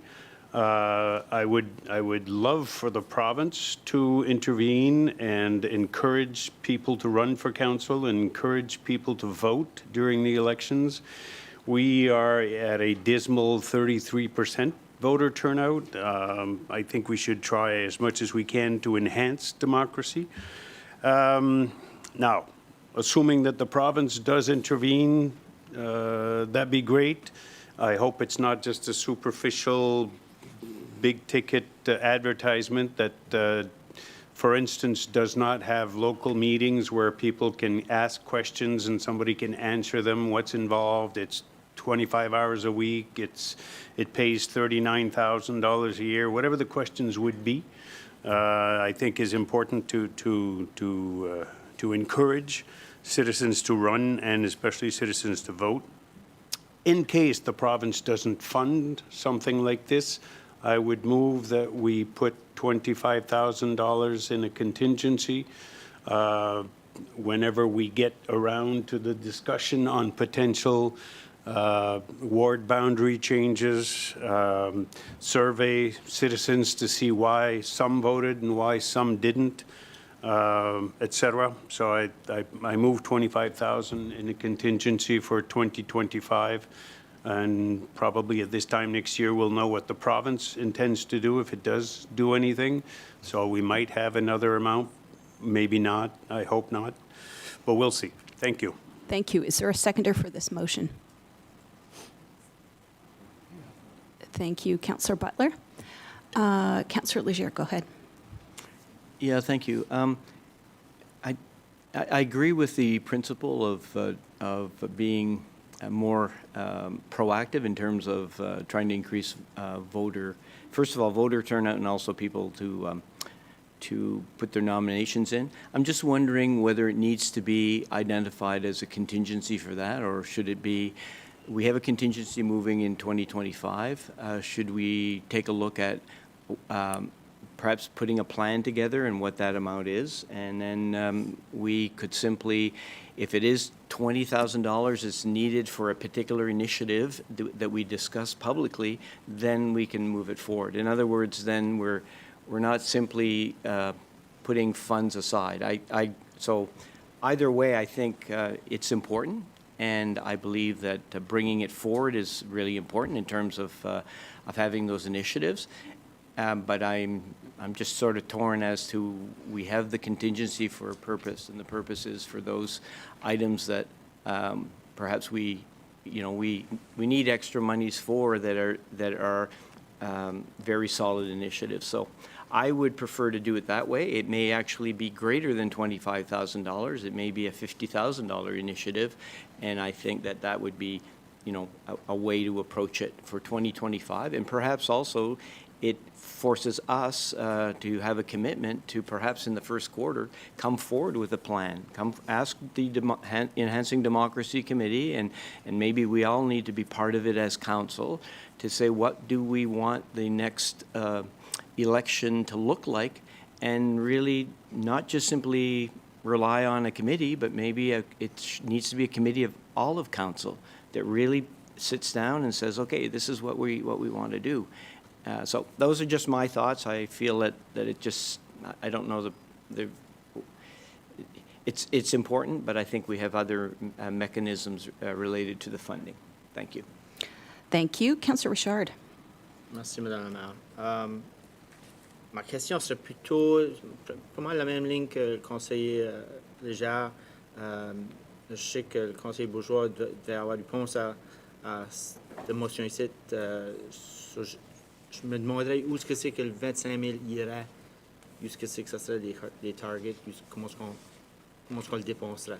S6: I would love for the province to intervene and encourage people to run for council and encourage people to vote during the elections. We are at a dismal 33% voter turnout. I think we should try as much as we can to enhance democracy. Now, assuming that the province does intervene, that'd be great. I hope it's not just a superficial, big-ticket advertisement that for instance, does not have local meetings where people can ask questions and somebody can answer them, what's involved. It's 25 hours a week. It pays $39,000 a year, whatever the questions would be. I think is important to encourage citizens to run and especially citizens to vote. In case the province doesn't fund something like this, I would move that we put $25,000 in a contingency whenever we get around to the discussion on potential ward boundary changes, survey citizens to see why some voted and why some didn't, etc. So I move 25,000 in a contingency for 2025, and probably at this time next year we'll know what the province intends to do if it does do anything. So we might have another amount, maybe not. I hope not, but we'll see. Thank you.
S1: Thank you. Is there a seconder for this motion? Thank you, Councillor Butler. Councillor Leger, go ahead.
S4: Yeah, thank you. I agree with the principle of being more proactive in terms of trying to increase first of all, voter turnout, and also people to put their nominations in. I'm just wondering whether it needs to be identified as a contingency for that, or should it be, we have a contingency moving in 2025. Should we take a look at perhaps putting a plan together and what that amount is? And then we could simply, if it is $20,000 is needed for a particular initiative that we discuss publicly, then we can move it forward. In other words, then we're not simply putting funds aside. So either way, I think it's important. And I believe that bringing it forward is really important in terms of having those initiatives. But I'm just sort of torn as to, we have the contingency for a purpose, and the purpose is for those items that perhaps we need extra monies for that are very solid initiatives. So I would prefer to do it that way. It may actually be greater than $25,000. It may be a $50,000 initiative, and I think that would be, a way to approach it for 2025. And perhaps also it forces us to have a commitment to, perhaps in the first quarter, come forward with a plan. Come ask the Enhancing Democracy Committee, and maybe we all need to be part of it as council, to say what do we want the next election to look like, and really not just simply rely on a committee, but maybe it needs to be a committee of all of council that really sits down and says, okay, this is what we want to do. So those are just my thoughts. I feel that it just, I don't know, it's important, but I think we have other mechanisms related to the funding. Thank you.
S1: Thank you. Councillor Richard.
S8: Merci, Madame la Maire. Ma question serait plutôt pas mal la même ligne que le conseiller Légère. Je sais que le conseiller Bourgeois devait avoir du réponse à cette motion ici. Je me demanderais où est-ce que c'est que le 25 000 irait, où est-ce que c'est que ça serait des targets, comment est-ce qu'on le dépenserait.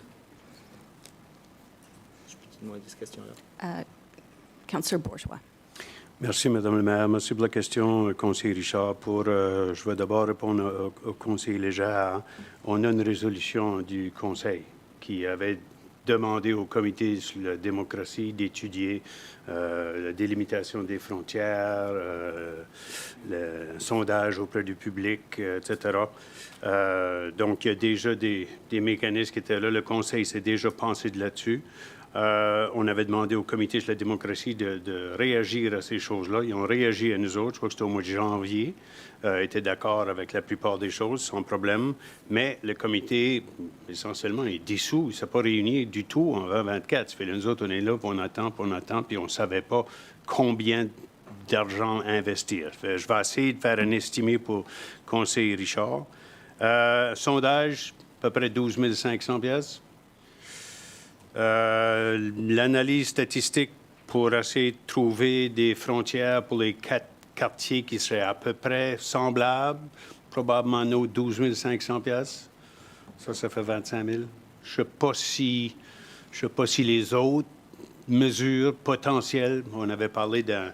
S8: Je peux te demander cette question-là.
S1: Councillor Bourgeois.
S6: Merci, Madame la Maire. Merci pour la question, conseiller Richard. Je vais d'abord répondre au conseiller Légère. On a une résolution du Conseil qui avait demandé au Comité sur la démocratie d'étudier la délimitation des frontières, le sondage auprès du public, etc. Donc, il y a déjà des mécanismes qui étaient là. Le Conseil s'est déjà pensé là-dessus. On avait demandé au Comité sur la démocratie de réagir à ces choses-là. Ils ont réagi à nous autres. Je crois que c'était au mois de janvier. Étaient d'accord avec la plupart des choses, sans problème. Mais le Comité, essentiellement, est dissous. Il ne s'est pas réuni du tout en 2024. Ça fait nous autres, on est là, puis on attend, puis on ne savait pas combien d'argent investir. Je vais essayer de faire un estimé pour conseiller Richard. Sondage, à peu près 12 500 pièces. L'analyse statistique pour essayer de trouver des frontières pour les 4 quartiers qui seraient à peu près semblables probablement nos 12 500 piastres. Ça fait 25 000. Je ne sais pas si les autres mesures potentielles, on avait parlé d'un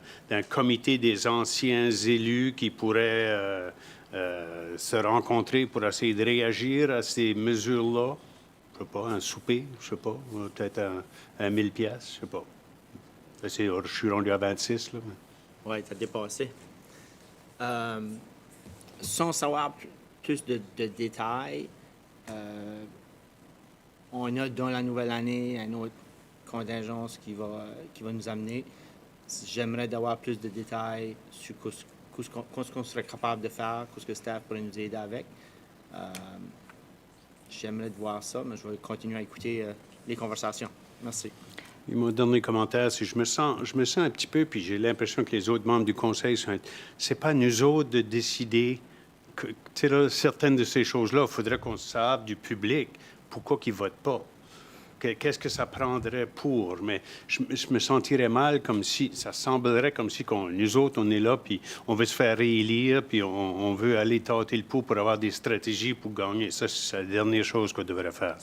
S6: comité des anciens élus qui pourrait se rencontrer pour essayer de réagir à ces mesures-là. Je ne sais pas, un souper, je ne sais pas, peut-être un 1000 piastres, je ne sais pas. Je suis rendu à 26, là.
S8: Oui, tu as dépassé. Sans savoir plus de détails, on a dans la nouvelle année un autre contingence qui va nous amener. J'aimerais d'avoir plus de détails sur ce qu'on serait capable de faire, ce que le staff pourrait nous aider avec. J'aimerais de voir ça, mais je vais continuer à écouter les conversations. Merci.
S6: Et mon dernier commentaire, c'est que je me sens un petit peu, puis j'ai l'impression que les autres membres du Conseil c'est pas nous autres de décider que, tu sais, là, certaines de ces choses-là, il faudrait qu'on sache du public pourquoi ils ne votent pas. Qu'est-ce que ça prendrait pour? Mais je me sentirais mal comme si, ça semblerait comme si nous autres, on est là, puis on veut se faire réélire, puis on veut aller tâter le pouls pour avoir des stratégies pour gagner. Ça, c'est la dernière chose qu'on devrait faire.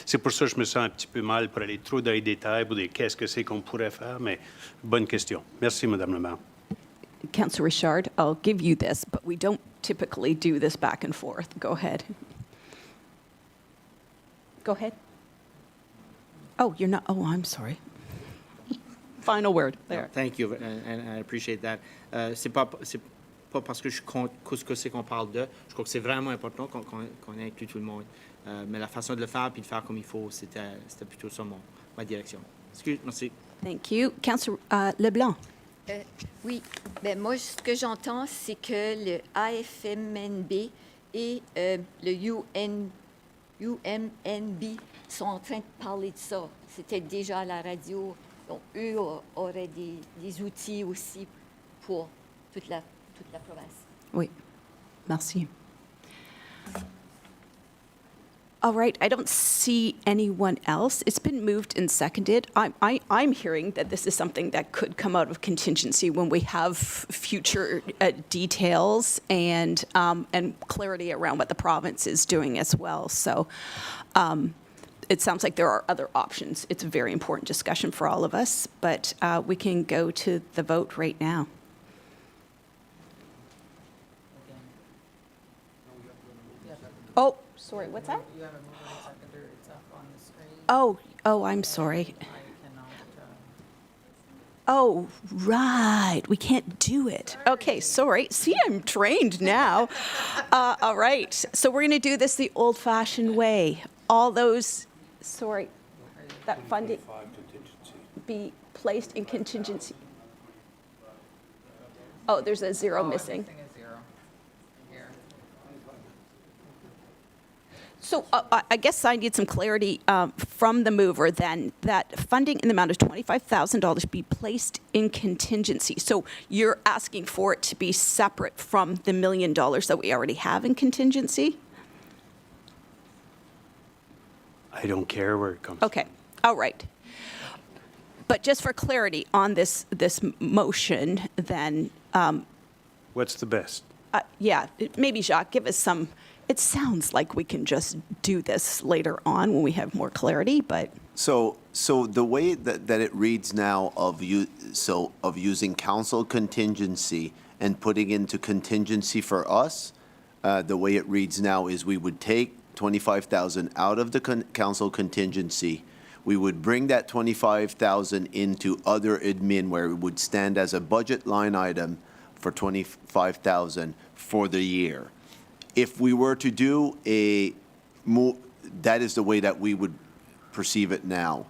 S6: C'est pour ça que je me sens un petit peu mal pour aller trop dans les détails, pour dire qu'est-ce que c'est qu'on pourrait faire, mais bonne question. Merci, Madame la maire.
S1: Councillor Richard, I'll give you this, but we don't typically do this back and forth. Go ahead. Go ahead. Oh, you're not. Oh, I'm sorry. Final word. There.
S8: Thank you, and I appreciate that. C'est pas parce que je suis contre ce que c'est qu'on parle de. Je crois que c'est vraiment important qu'on inclue tout le monde. Mais la façon de le faire puis de faire comme il faut, c'était plutôt ça ma direction. Merci.
S1: Thank you. Councillor Leblanc.
S10: Oui, ben moi, ce que j'entends, c'est que le AFMNB et le UMNB sont en train de parler de ça. C'était déjà à la radio. Donc, eux auraient des outils aussi pour toute la province.
S1: Oui. Merci. All right, I don't see anyone else. It's been moved and seconded. I'm hearing that this is something that could come out of contingency when we have future details and clarity around what the province is doing as well. So it sounds like there are other options. It's a very important discussion for all of us, but we can go to the vote right now. Oh, sorry, what's that?
S2: You have a mover and seconder, it's up on the screen.
S1: Oh, I'm sorry.
S2: I cannot,
S1: Oh, right. We can't do it. Okay, sorry. See, I'm trained now. All right. So we're going to do this the old-fashioned way. All those, sorry, that funding be placed in contingency. Oh, there's a zero missing.
S2: missing a zero here.
S1: So I guess I need some clarity from the mover then, that funding in the amount of $25,000 be placed in contingency. So you're asking for it to be separate from the $1 million that we already have in contingency?
S6: I don't care where it comes.
S1: Okay, all right. But just for clarity on this motion, then,
S6: What's the best?
S1: yeah, maybe Jacques, give us some. It sounds like we can just do this later on when we have more clarity, but.
S3: So the way that it reads now of using council contingency and putting into contingency for us, the way it reads now is we would take 25,000 out of the council contingency. We would bring that 25,000 into other admin where it would stand as a budget line item for 25,000 for the year. If we were to do that is the way that we would perceive it now.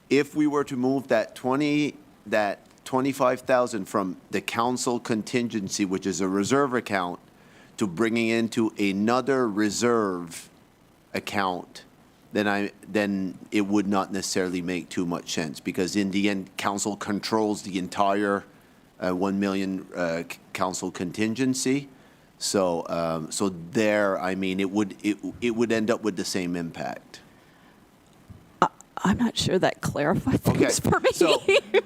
S3: If we were to move that 25,000 from the council contingency, which is a reserve account, to bringing into another reserve account, then it would not necessarily make too much sense, because in the end, council controls the entire 1 million council contingency. So there, I mean, it would end up with the same impact.
S1: I'm not sure that clarifies things for me.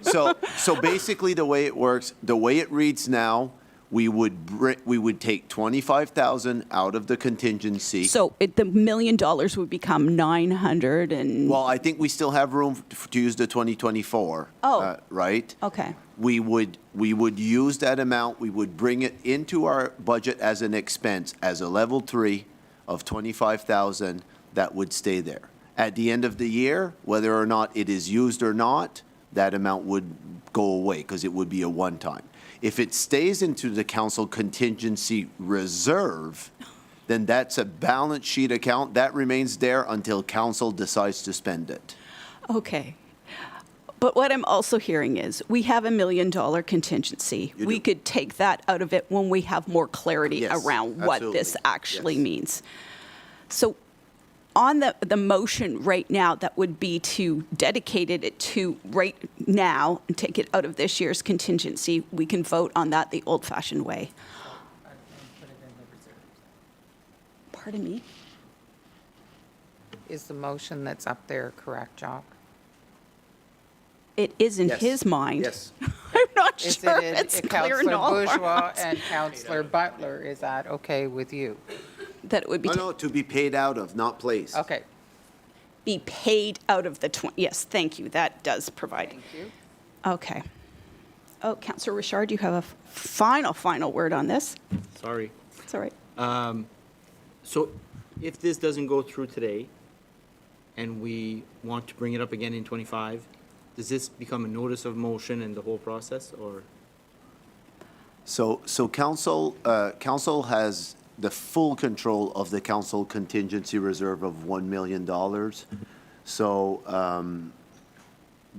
S3: So basically, the way it works, the way it reads now, we would take 25,000 out of the contingency.
S1: So the $1 million would become 900 and,
S3: Well, I think we still have room to use the 2024.
S1: Oh.
S3: Right?
S1: okay.
S3: We would use that amount, we would bring it into our budget as an expense, as a level 3 of 25,000 that would stay there. At the end of the year, whether or not it is used or not, that amount would go away because it would be a one-time. If it stays into the council contingency reserve, then that's a balance sheet account that remains there until council decides to spend it.
S1: Okay. But what I'm also hearing is we have $1 million contingency.
S3: You
S1: We
S3: do.
S1: could take that out of it when we have more clarity
S3: Yes,
S1: around what this
S3: absolutely.
S1: actually
S3: Yes.
S1: means. So on the motion right now, that would be to dedicate it to right now and take it out of this year's contingency. We can vote on that the old-fashioned way. Pardon me?
S2: Is the motion that's up there correct, Jock?
S1: It is in
S3: Yes.
S1: his mind.
S3: Yes.
S1: I'm not
S2: Is
S1: sure
S2: it
S1: it's
S2: in
S1: clear in all
S2: Councillor
S1: of our
S2: Bourgeois
S1: minds
S2: and Councillor Butler? Is that okay with you?
S1: that it would be.
S3: No, to be paid out of, not placed.
S2: Okay,
S1: Be paid out of the 20, yes, thank you, that does provide.
S2: thank you.
S1: Okay. Oh, Councillor Richard, you have a final word on this?
S8: Sorry.
S1: It's all right.
S8: So if this doesn't go through today and we want to bring it up again in 25, does this become a notice of motion and the whole process, or?
S3: So council has the full control of the council contingency reserve of $1 million. So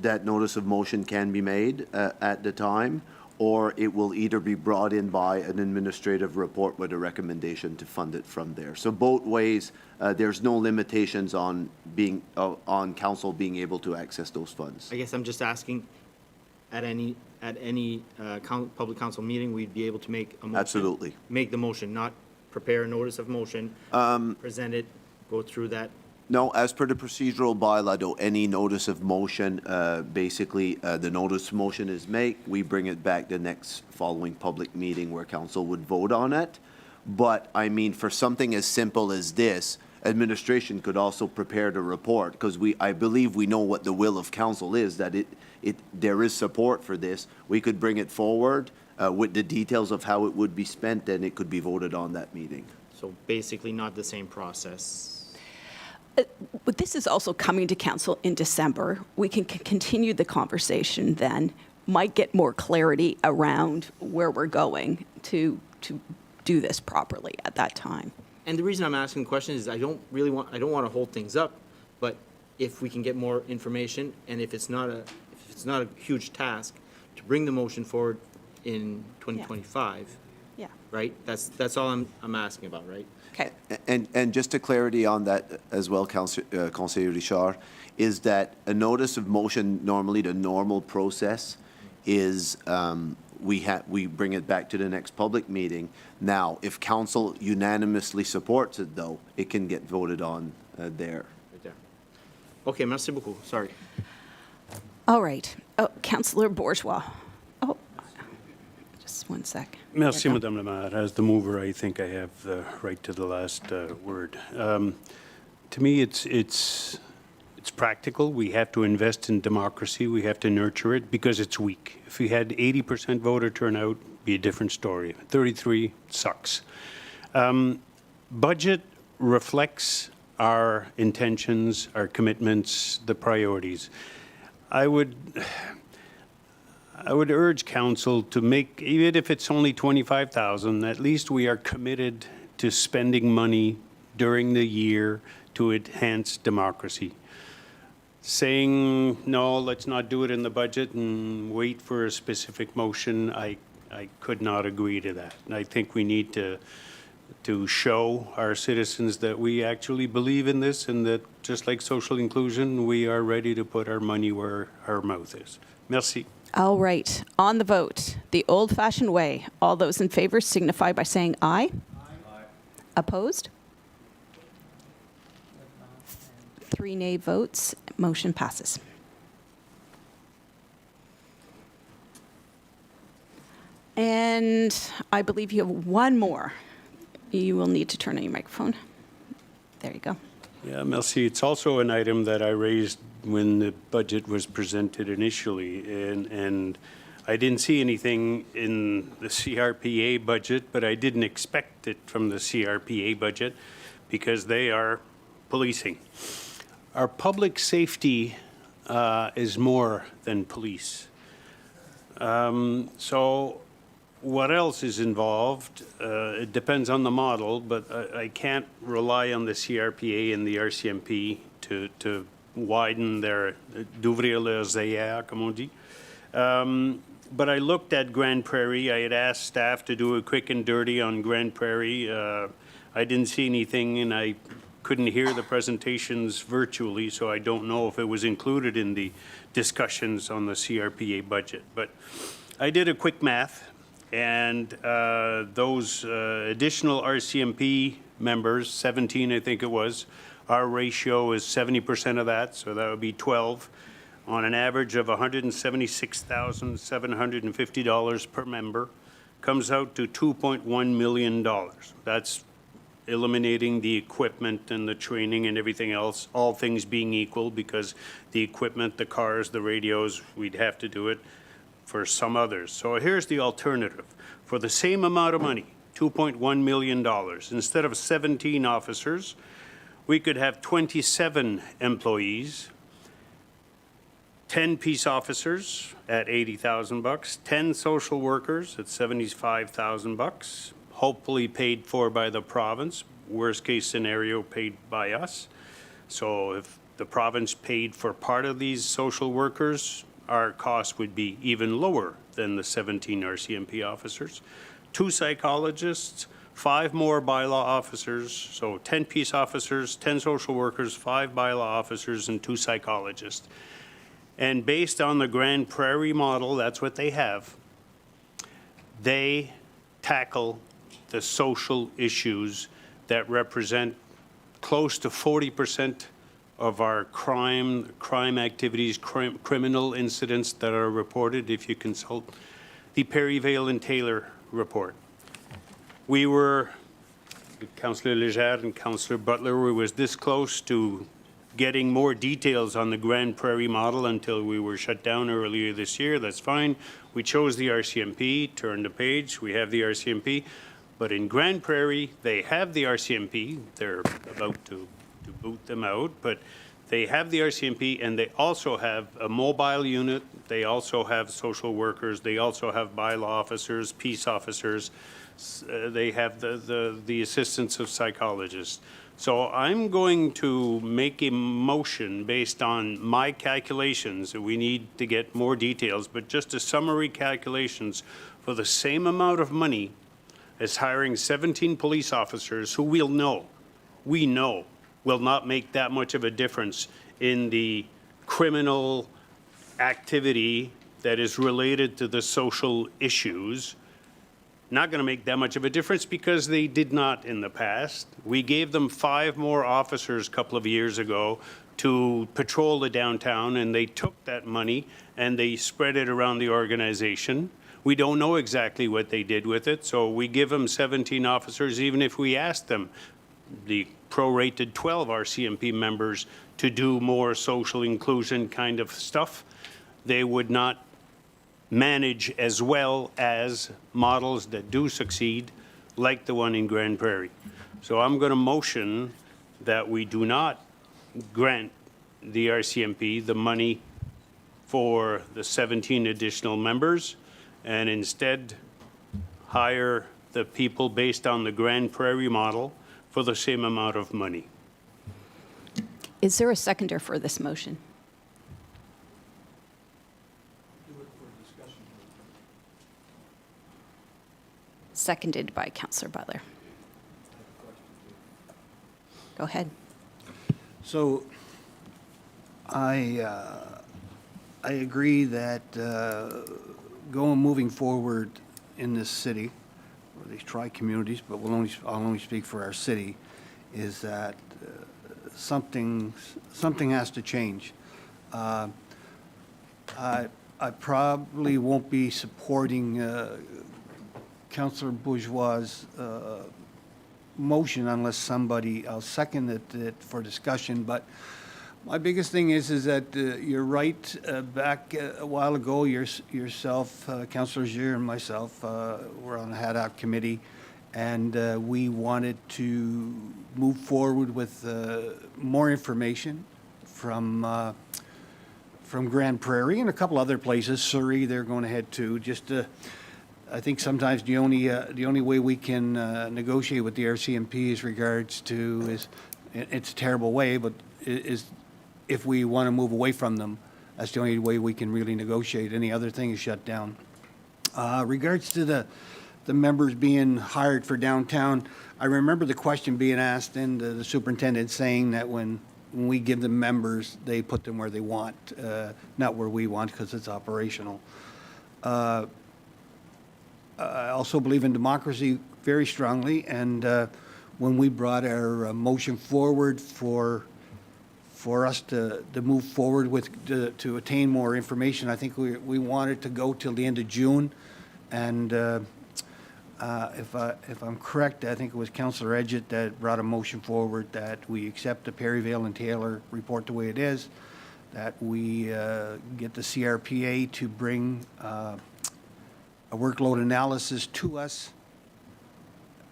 S3: that notice of motion can be made at the time, or it will either be brought in by an administrative report with a recommendation to fund it from there. So both ways, there's no limitations on council being able to access those funds.
S8: I guess I'm just asking, at any public council meeting, we'd be able to make a motion?
S3: Absolutely.
S8: Make the motion, not prepare a notice of motion, present it, go through that.
S3: No, as per the procedural bylaw, though, any notice of motion, basically, the notice of motion is made, we bring it back the next following public meeting where council would vote on it. But, I mean, for something as simple as this, administration could also prepare the report, because I believe we know what the will of council is, that there is support for this. We could bring it forward with the details of how it would be spent, and it could be voted on that meeting.
S8: So basically not the same process.
S1: But this is also coming to council in December. We can continue the conversation then, might get more clarity around where we're going to do this properly at that time.
S8: And the reason I'm asking the question is I don't want to hold things up, but if we can get more information, and if it's not a huge task to bring the motion forward in 2025,
S1: Yeah.
S8: right? That's all I'm asking about, right?
S1: Okay.
S3: And just a clarity on that as well, Conseiller Richard, is that a notice of motion, normally the normal process is we bring it back to the next public meeting. Now, if council unanimously supports it, though, it can get voted on there.
S8: Right there. Okay, merci beaucoup. Sorry.
S1: All right. Oh, Councillor Bourgeois. Oh, just one sec.
S6: Merci, Madame la Maire. As the mover, I think I have the right to the last word. To me, it's practical. We have to invest in democracy. We have to nurture it because it's weak. If we had 80% voter turnout, be a different story. 33 sucks. Budget reflects our intentions, our commitments, the priorities. I would urge council to make, even if it's only 25,000, at least we are committed to spending money during the year to enhance democracy. Saying, no, let's not do it in the budget and wait for a specific motion, I could not agree to that. And I think we need to show our citizens that we actually believe in this and that, just like social inclusion, we are ready to put our money where our mouth is. Merci.
S1: All right. On the vote, the old-fashioned way, all those in favor signify by saying aye. Aye. Opposed? 3 nay votes. Motion passes. And I believe you have one more. You will need to turn on your microphone. There you go.
S6: Yeah, merci. It's also an item that I raised when the budget was presented initially, and I didn't see anything in the CRPA budget, but I didn't expect it from the CRPA budget because they are policing. Our public safety is more than police. So what else is involved? It depends on the model, but I can't rely on the CRPA and the RCMP to widen d'ouvrir leurs ailleurs, comme on dit. But I looked at Grand Prairie. I had asked staff to do a quick and dirty on Grand Prairie. I didn't see anything, and I couldn't hear the presentations virtually, so I don't know if it was included in the discussions on the CRPA budget. But I did a quick math, and those additional RCMP members, 17 I think it was, our ratio is 70% of that, so that would be 12, on an average of $176,750 per member, comes out to $2.1 million. That's eliminating the equipment and the training and everything else, all things being equal, because the equipment, the cars, the radios, we'd have to do it for some others. So here's the alternative. For the same amount of money, $2.1 million, instead of 17 officers, we could have 27 employees, 10 peace officers at $80,000, 10 social workers at $75,000, hopefully paid for by the province, worst case scenario paid by us. So if the province paid for part of these social workers, our cost would be even lower than the 17 RCMP officers. 2 psychologists, 5 more bylaw officers, so 10 peace officers, 10 social workers, 5 bylaw officers, and 2 psychologists. And based on the Grand Prairie model, that's what they have. They tackle the social issues that represent close to 40% of our crime activities, criminal incidents that are reported if you consult the Perryvale and Taylor report. We were, Councillor Legere and Councillor Butler, we was this close to getting more details on the Grand Prairie model until we were shut down earlier this year. That's fine. We chose the RCMP, turned the page, we have the RCMP. But in Grand Prairie, they have the RCMP. They're about to boot them out, but they have the RCMP, and they also have a mobile unit. They also have social workers. They also have bylaw officers, peace officers. They have the assistance of psychologists. So I'm going to make a motion based on my calculations. We need to get more details, but just a summary calculations for the same amount of money as hiring 17 police officers who we know will not make that much of a difference in the criminal activity that is related to the social issues. Not going to make that much of a difference because they did not in the past. We gave them 5 more officers a couple of years ago to patrol the downtown, and they took that money and they spread it around the organization. We don't know exactly what they did with it, so we give them 17 officers, even if we ask them, the prorated 12 RCMP members, to do more social inclusion kind of stuff. They would not manage as well as models that do succeed, like the one in Grand Prairie. So I'm going to motion that we do not grant the RCMP the money for the 17 additional members, and instead hire the people based on the Grand Prairie model for the same amount of money.
S1: Is there a seconder for this motion? Seconded by Councillor Butler. Go ahead.
S7: So I agree that moving forward in this city, or these tri-communities, but I'll only speak for our city, is that something has to change. I probably won't be supporting Councillor Bourgeois' motion unless somebody else seconded it for discussion, but my biggest thing is that you're right. Back a while ago, yourself, Councillor Gier, and myself were on the HADOC committee, and we wanted to move forward with more information from Grand Prairie and a couple other places. Surrey, they're going ahead too. Just I think sometimes the only way we can negotiate with the RCMP is regards to is it's a terrible way, but is if we want to move away from them, that's the only way we can really negotiate. Any other thing is shut down. Regards to the members being hired for downtown, I remember the question being asked and the superintendent saying that when we give them members, they put them where they want, not where we want because it's operational. I also believe in democracy very strongly, and when we brought our motion forward for us to move forward with to attain more information, I think we wanted to go till the end of June, and if I'm correct, I think it was Councillor Edgett that brought a motion forward that we accept the Perryvale and Taylor report the way it is, that we get the CRPA to bring a workload analysis to us,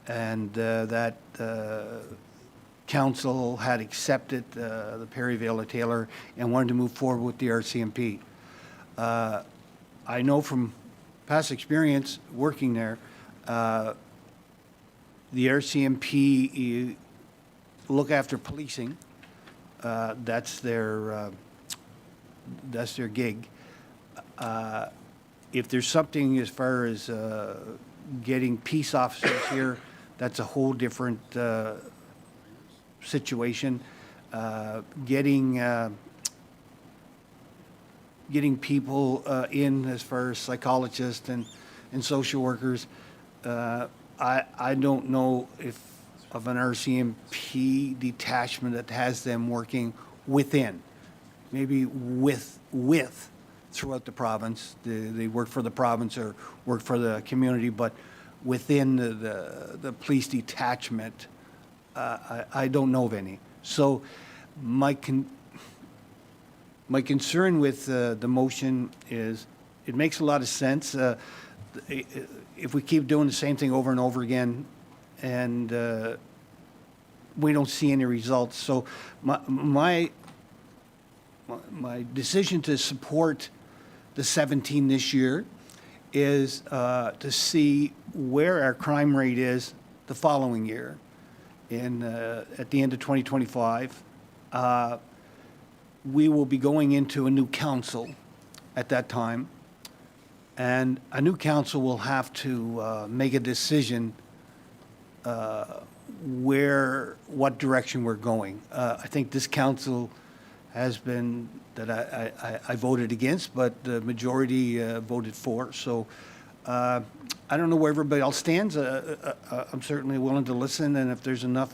S7: and that Council had accepted the Perryvale and Taylor and wanted to move forward with the RCMP. I know from past experience working there, the RCMP look after policing. That's their gig. If there's something as far as getting peace officers here, that's a whole different situation. Getting people in as far as psychologists and social workers, I don't know if of an RCMP detachment that has them working within, maybe with throughout the province. They work for the province or work for the community, but within the police detachment, I don't know of any. So my concern with the motion is it makes a lot of sense. If we keep doing the same thing over and over again and we don't see any results. So my decision to support the 17 this year is to see where our crime rate is the following year. At the end of 2025, we will be going into a new council at that time, and a new council will have to make a decision what direction we're going. I think this council has been that I voted against, but the majority voted for. So I don't know where everybody else stands. I'm certainly willing to listen, and if there's enough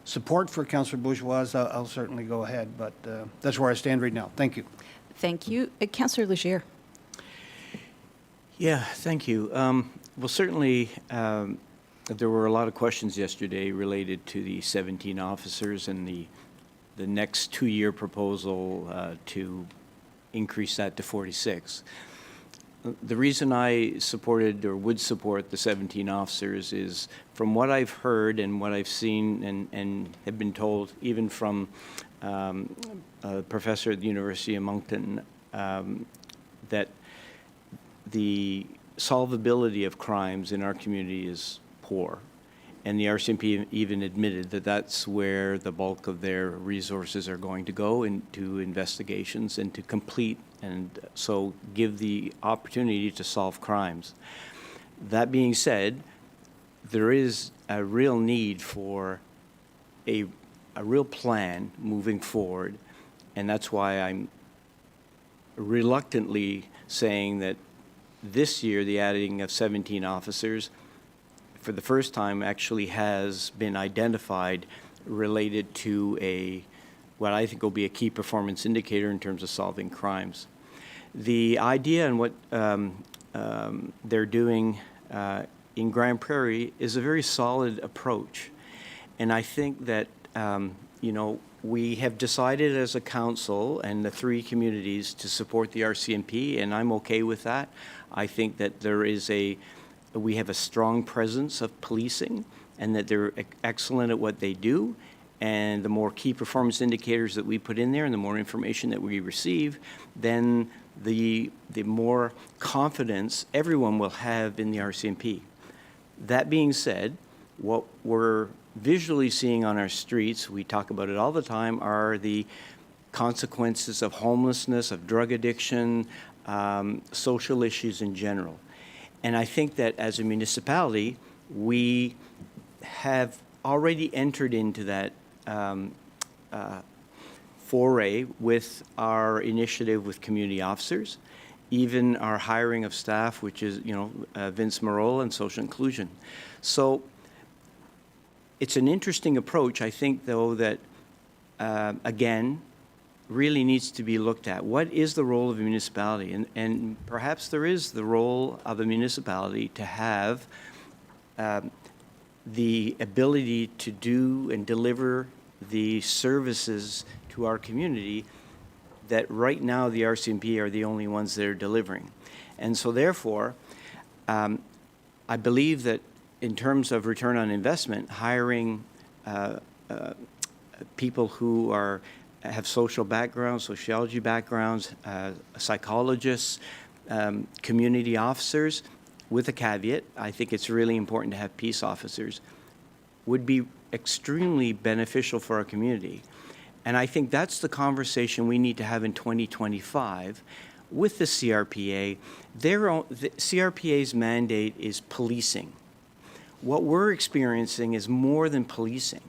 S7: support for Councillor Bourgeois, I'll certainly go ahead. But that's where I stand right now. Thank you.
S1: Thank you. Councillor Legier.
S4: Yeah, thank you. Well, certainly there were a lot of questions yesterday related to the 17 officers and the next 2-year proposal to increase that to 46. The reason I supported or would support the 17 officers is from what I've heard and what I've seen and have been told, even from a professor at the University of Moncton, that the solvability of crimes in our community is poor. And the RCMP even admitted that that's where the bulk of their resources are going to go into investigations and to complete and so give the opportunity to solve crimes. That being said, there is a real need for a real plan moving forward, and that's why I'm reluctantly saying that this year the adding of 17 officers for the first time actually has been identified related to what I think will be a key performance indicator in terms of solving crimes. The idea and what they're doing in Grand Prairie is a very solid approach. And I think that, you know, we have decided as a council and the three communities to support the RCMP, and I'm okay with that. I think that we have a strong presence of policing and that they're excellent at what they do. And the more key performance indicators that we put in there and the more information that we receive, then the more confidence everyone will have in the RCMP. That being said, what we're visually seeing on our streets, we talk about it all the time, are the consequences of homelessness, of drug addiction, social issues in general. And I think that as a municipality, we have already entered into that foray with our initiative with community officers, even our hiring of staff, which is, you know, Vince Marola and social inclusion. So it's an interesting approach. I think, though, that, again, really needs to be looked at. What is the role of a municipality? And perhaps there is the role of a municipality to have the ability to do and deliver the services to our community that right now the RCMP are the only ones that are delivering. And so therefore, I believe that in terms of return on investment, hiring people who have social backgrounds, sociology backgrounds, psychologists, community officers, with a caveat, I think it's really important to have peace officers, would be extremely beneficial for our community. And I think that's the conversation we need to have in 2025 with the CRPA. The CRPA's mandate is policing. What we're experiencing is more than policing.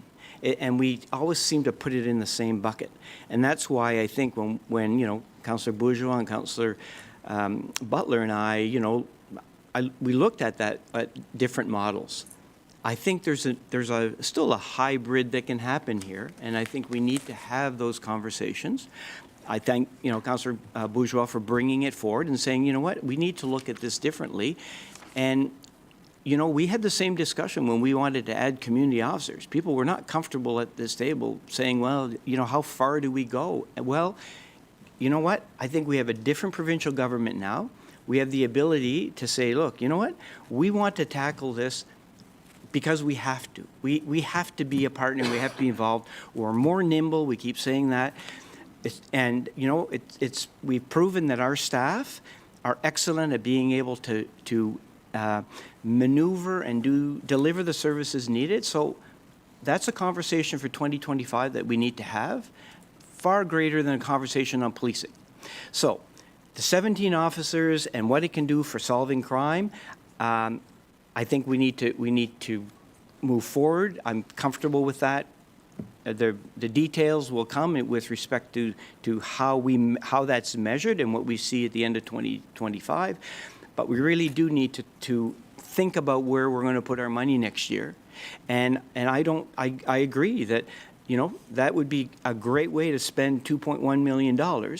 S4: And we always seem to put it in the same bucket. And that's why I think when you know, Councillor Bourgeois and Councillor Butler and I, you know, we looked at different models. I think there's still a hybrid that can happen here, and I think we need to have those conversations. I thank, you know, Councillor Bourgeois for bringing it forward and saying, you know what, we need to look at this differently. And, you know, we had the same discussion when we wanted to add community officers. People were not comfortable at this table saying, well, you know, how far do we go? Well, you know what? I think we have a different provincial government now. We have the ability to say, look, you know what? We want to tackle this because we have to. We have to be a partner. We have to be involved. We're more nimble. We keep saying that. And, you know, we've proven that our staff are excellent at being able to maneuver and deliver the services needed. So that's a conversation for 2025 that we need to have, far greater than a conversation on policing. So the 17 officers and what it can do for solving crime, I think we need to move forward. I'm comfortable with that. The details will come with respect to how that's measured and what we see at the end of 2025. But we really do need to think about where we're going to put our money next year. And I agree that, you know, that would be a great way to spend $2.1 million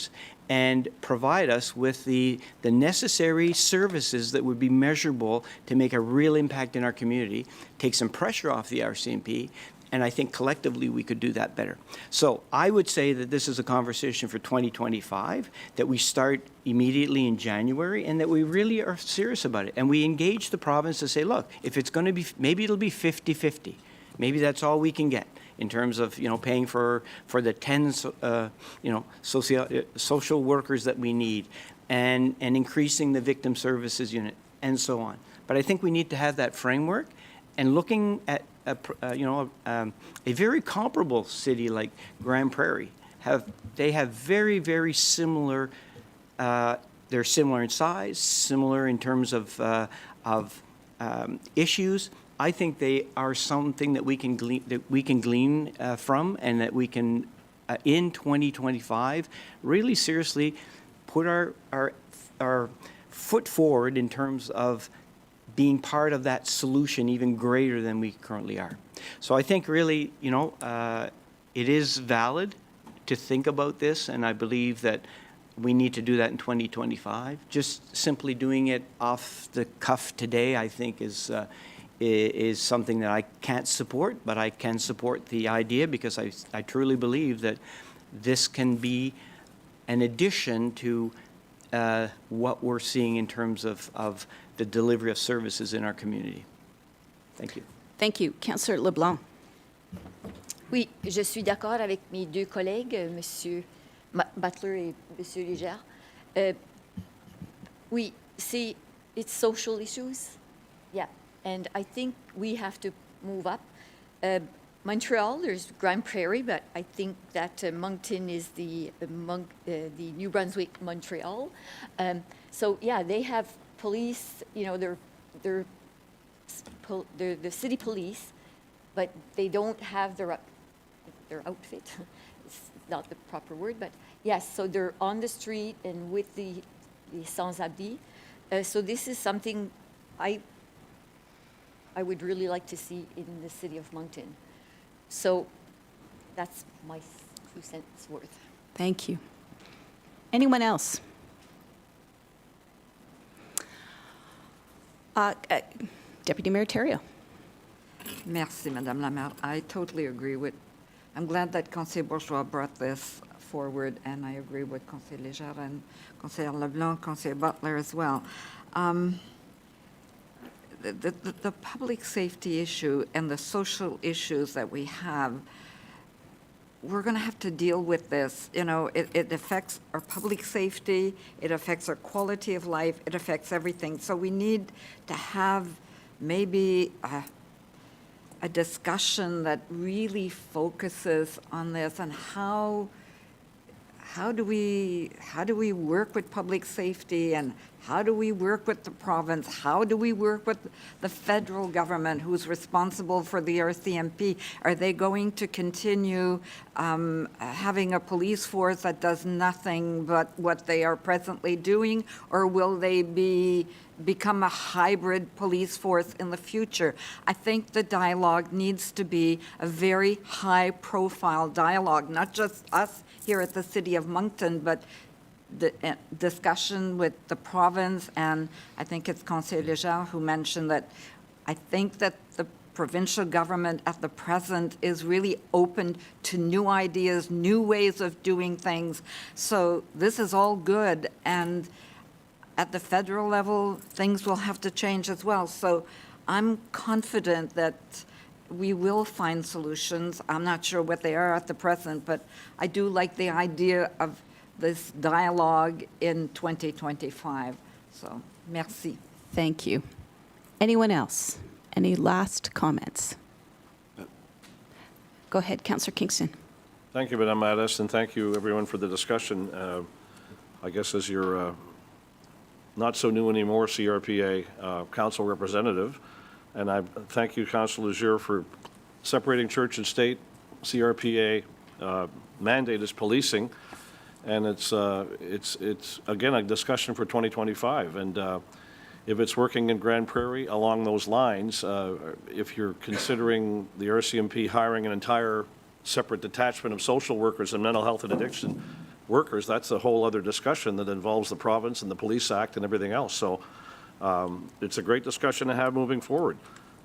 S4: and provide us with the necessary services that would be measurable to make a real impact in our community, take some pressure off the RCMP, and I think collectively we could do that better. So I would say that this is a conversation for 2025, that we start immediately in January, and that we really are serious about it. And we engage the province to say, look, if it's going to be, maybe it'll be 50-50. Maybe that's all we can get in terms of, you know, paying for the 10, you know, social workers that we need, and increasing the victim services unit, and so on. But I think we need to have that framework, and looking at a very comparable city like Grand Prairie. They have very, very similar. They're similar in size, similar in terms of issues. I think they are something that we can glean from, and that we can, in 2025, really seriously put our foot forward in terms of being part of that solution even greater than we currently are. So I think really, you know, it is valid to think about this, and I believe that we need to do that in 2025. Just simply doing it off the cuff today, I think, is something that I can't support, but I can support the idea because I truly believe that this can be an addition to what we're seeing in terms of the delivery of services in our community. Thank you.
S1: Thank you. Councillor LeBlanc.
S10: Oui, je suis d'accord avec mes deux collègues, M. Butler et M. Légère. Oui, it's social issues. Yeah, and I think we have to move up. Montreal, there's Grande Prairie, but I think that Moncton is the New Brunswick, Montreal. So yeah, they have police. You know, they're the city police, but they don't have their outfit. It's not the proper word, but yes. So they're on the street and with the sans-abri. So this is something I would really like to see in the city of Moncton. So that's my 2 cents worth.
S1: Thank you. Anyone else? Deputy Mayor Terrio.
S11: Merci, Madame la Maire. I totally agree with, I'm glad that Conseiller Bourgeois brought this forward, and I agree with Conseiller Légère and Conseiller Leblanc, Conseiller Butler as well. The public safety issue and the social issues that we have, we're going to have to deal with this. You know, it affects our public safety, it affects our quality of life, it affects everything. So we need to have maybe a discussion that really focuses on this and how do we work with public safety, and how do we work with the province? How do we work with the federal government, who's responsible for the RCMP? Are they going to continue having a police force that does nothing but what they are presently doing, or will they become a hybrid police force in the future? I think the dialogue needs to be a very high-profile dialogue, not just us here at the City of Moncton, but the discussion with the province, and I think it's Conseiller Légère who mentioned that I think that the provincial government at the present is really open to new ideas, new ways of doing things. So this is all good, and at the federal level, things will have to change as well. So I'm confident that we will find solutions. I'm not sure what they are at the present, but I do like the idea of this dialogue in 2025. So, merci.
S1: Thank you. Anyone else? Any last comments? Go ahead, Councillor Kingston.
S12: Thank you, Madame Mattis, and thank you, everyone, for the discussion. I guess as your not so new anymore CRPA council representative, and I thank you, Councillor Legere, for separating church and state. CRPA mandate is policing, and it's again a discussion for 2025. And if it's working in Grande Prairie along those lines, if you're considering the RCMP hiring an entire separate detachment of social workers and mental health and addiction workers, that's a whole other discussion that involves the province and the Police Act and everything else. So it's a great discussion to have moving forward.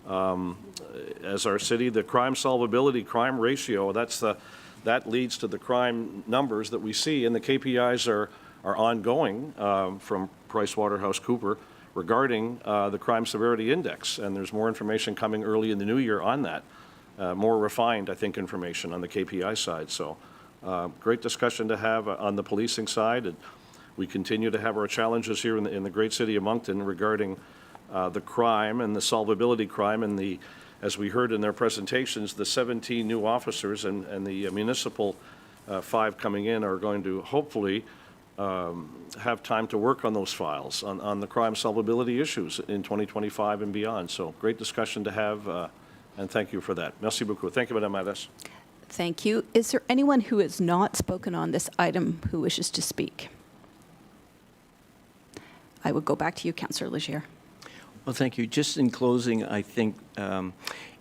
S12: As our city, the crime solvability, crime ratio, that leads to the crime numbers that we see, and the KPIs are ongoing from PricewaterhouseCoopers regarding the crime severity index, and there's more information coming early in the new year on that, more refined, I think, information on the KPI side. So great discussion to have on the policing side. And we continue to have our challenges here in the great city of Moncton regarding the crime and the solvability crime, and as we heard in their presentations, the 17 new officers and the municipal 5 coming in are going to hopefully have time to work on those files, on the crime solvability issues in 2025 and beyond. So great discussion to have, and thank you for that. Merci beaucoup. Thank you, Madame Mattis.
S1: Thank you. Is there anyone who has not spoken on this item who wishes to speak? I would go back to you, Councillor Legere.
S4: Well, thank you. Just in closing, I think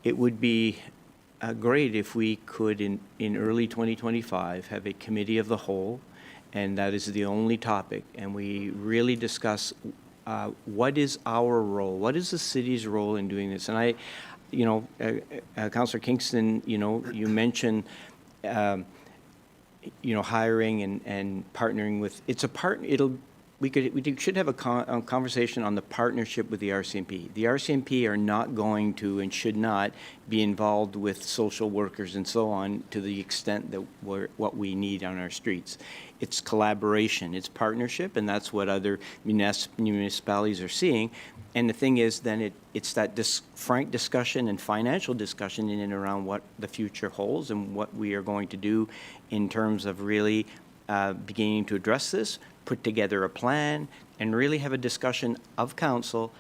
S4: it would be great if we could, in early 2025, have a committee of the whole and that is the only topic. And we really discuss what is our role, what is the city's role in doing this. And Councillor Kingston, you mentioned, hiring and partnering with. We should have a conversation on the partnership with the RCMP. The RCMP are not going to and should not be involved with social workers and so on to the extent that what we need on our streets. It's collaboration, it's partnership, and that's what other municipalities are seeing. And the thing is, then it's that frank discussion and financial discussion in and around what the future holds and what we are going to do in terms of really beginning to address this, put together a plan, and really have a discussion of council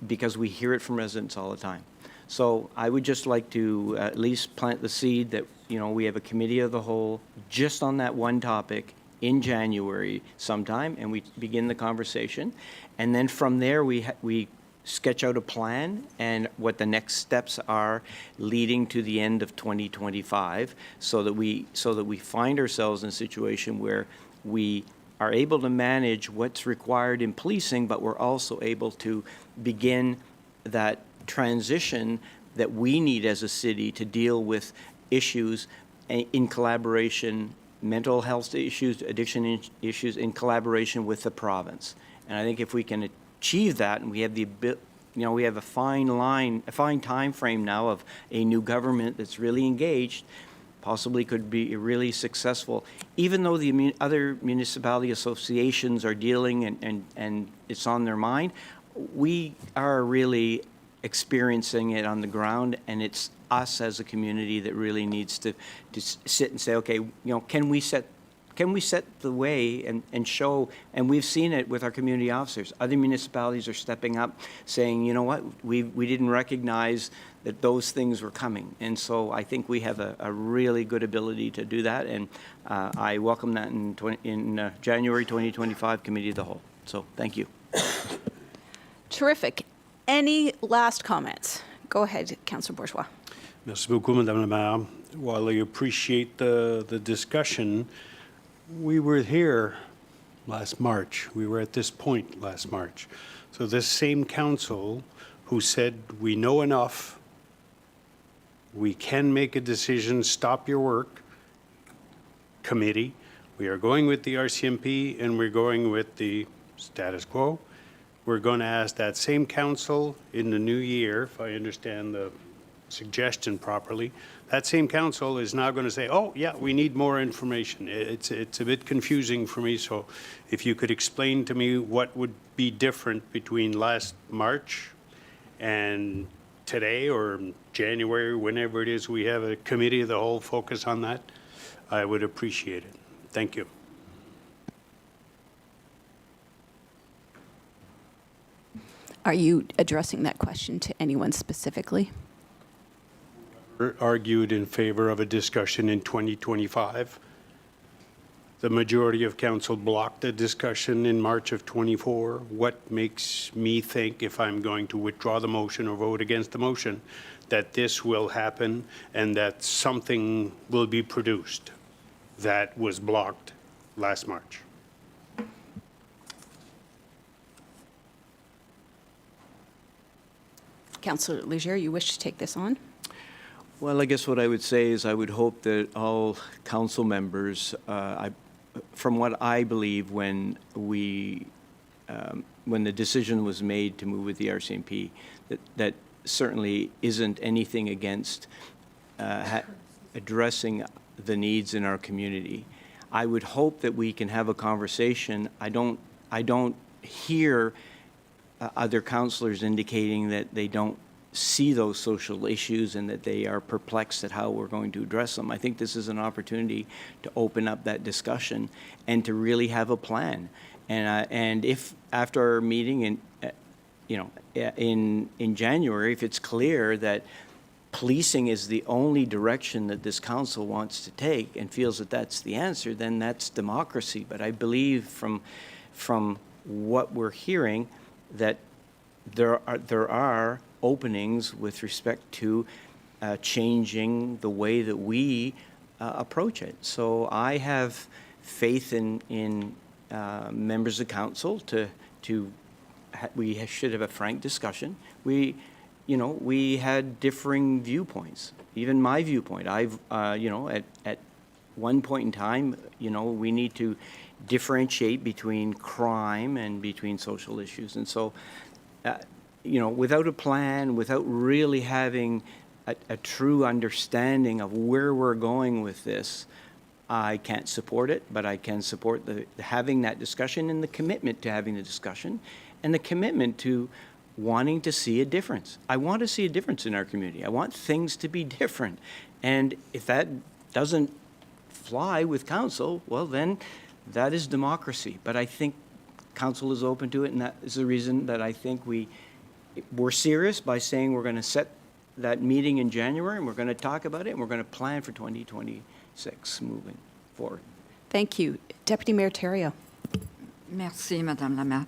S4: because we hear it from residents all the time. So I would just like to at least plant the seed that, we have a committee of the whole just on that one topic in January sometime, and we begin the conversation. And then from there, we sketch out a plan and what the next steps are leading to the end of 2025 so that we find ourselves in a situation where we are able to manage what's required in policing, but we're also able to begin that transition that we need as a city to deal with issues in collaboration, mental health issues, addiction issues in collaboration with the province. And I think if we can achieve that, and we have we have a fine time frame now of a new government that's really engaged, possibly could be really successful, even though the other municipality associations are dealing and it's on their mind. We are really experiencing it on the ground, and it's us as a community that really needs to sit and say, okay, can we set the way and show, and we've seen it with our community officers. Other municipalities are stepping up, saying, what, we didn't recognize that those things were coming. And so I think we have a really good ability to do that, and I welcome that in January 2025 Committee of the Whole. So thank you.
S1: Terrific. Any last comments? Go ahead, Councillor Bourgeois.
S6: Merci beaucoup, Madame la Maire. While I appreciate the discussion, we were here last March. We were at this point last March. So this same council who said, we know enough, we can make a decision, stop your work, committee, we are going with the RCMP and we're going with the status quo. We're going to ask that same council in the new year, if I understand the suggestion properly, that same council is now going to say, oh, yeah, we need more information. It's a bit confusing for me, so if you could explain to me what would be different between last March and today or January, whenever it is we have a committee of the whole focus on that, I would appreciate it. Thank you.
S1: Are you addressing that question to anyone specifically?
S6: Argued in favor of a discussion in 2025. The majority of council blocked the discussion in March of 24. What makes me think, if I'm going to withdraw the motion or vote against the motion, that this will happen and that something will be produced that was blocked last March?
S1: Councillor Leger, you wish to take this on?
S4: Well, I guess what I would say is I would hope that all council members, from what I believe when the decision was made to move with the RCMP, that certainly isn't anything against addressing the needs in our community. I would hope that we can have a conversation. I don't hear other councillors indicating that they don't see those social issues and that they are perplexed at how we're going to address them. I think this is an opportunity to open up that discussion and to really have a plan. And if after our meeting in January, if it's clear that policing is the only direction that this council wants to take and feels that that's the answer, then that's democracy. But I believe from what we're hearing that there are openings with respect to changing the way that we approach it. So I have faith in members of council we should have a frank discussion. We had differing viewpoints, even my viewpoint. At one point in time, we need to differentiate between crime and between social issues. And so, without a plan, without really having a true understanding of where we're going with this, I can't support it, but I can support having that discussion and the commitment to having the discussion and the commitment to wanting to see a difference. I want to see a difference in our community. I want things to be different. And if that doesn't fly with council, well, then that is democracy. But I think council is open to it, and that is the reason that I think we're serious by saying we're going to set that meeting in January, and we're going to talk about it, and we're going to plan for 2026 moving forward.
S1: Thank you. Deputy Mayor Terrio.
S11: Merci, Madame la Maire.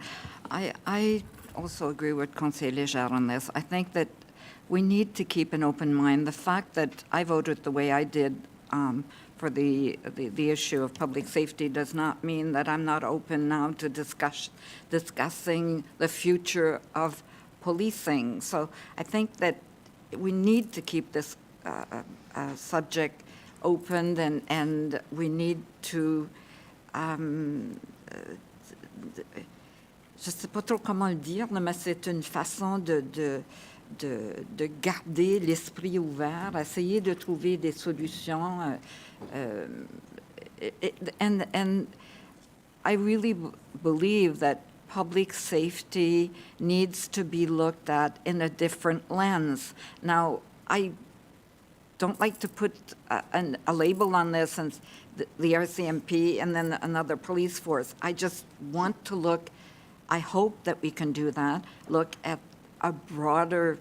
S11: I also agree with Conseil Léger on this. I think that we need to keep an open mind. The fact that I voted the way I did for the issue of public safety does not mean that I'm not open now to discussing the future of policing. So I think that we need to keep this subject open, and we need to je ne sais pas trop comment le dire, mais c'est une façon de garder l'esprit ouvert, essayer de trouver des solutions. And I really believe that public safety needs to be looked at in a different lens. Now, I don't like to put a label on this and the RCMP and then another police force. I just want to look, I hope that we can do that, look at a broader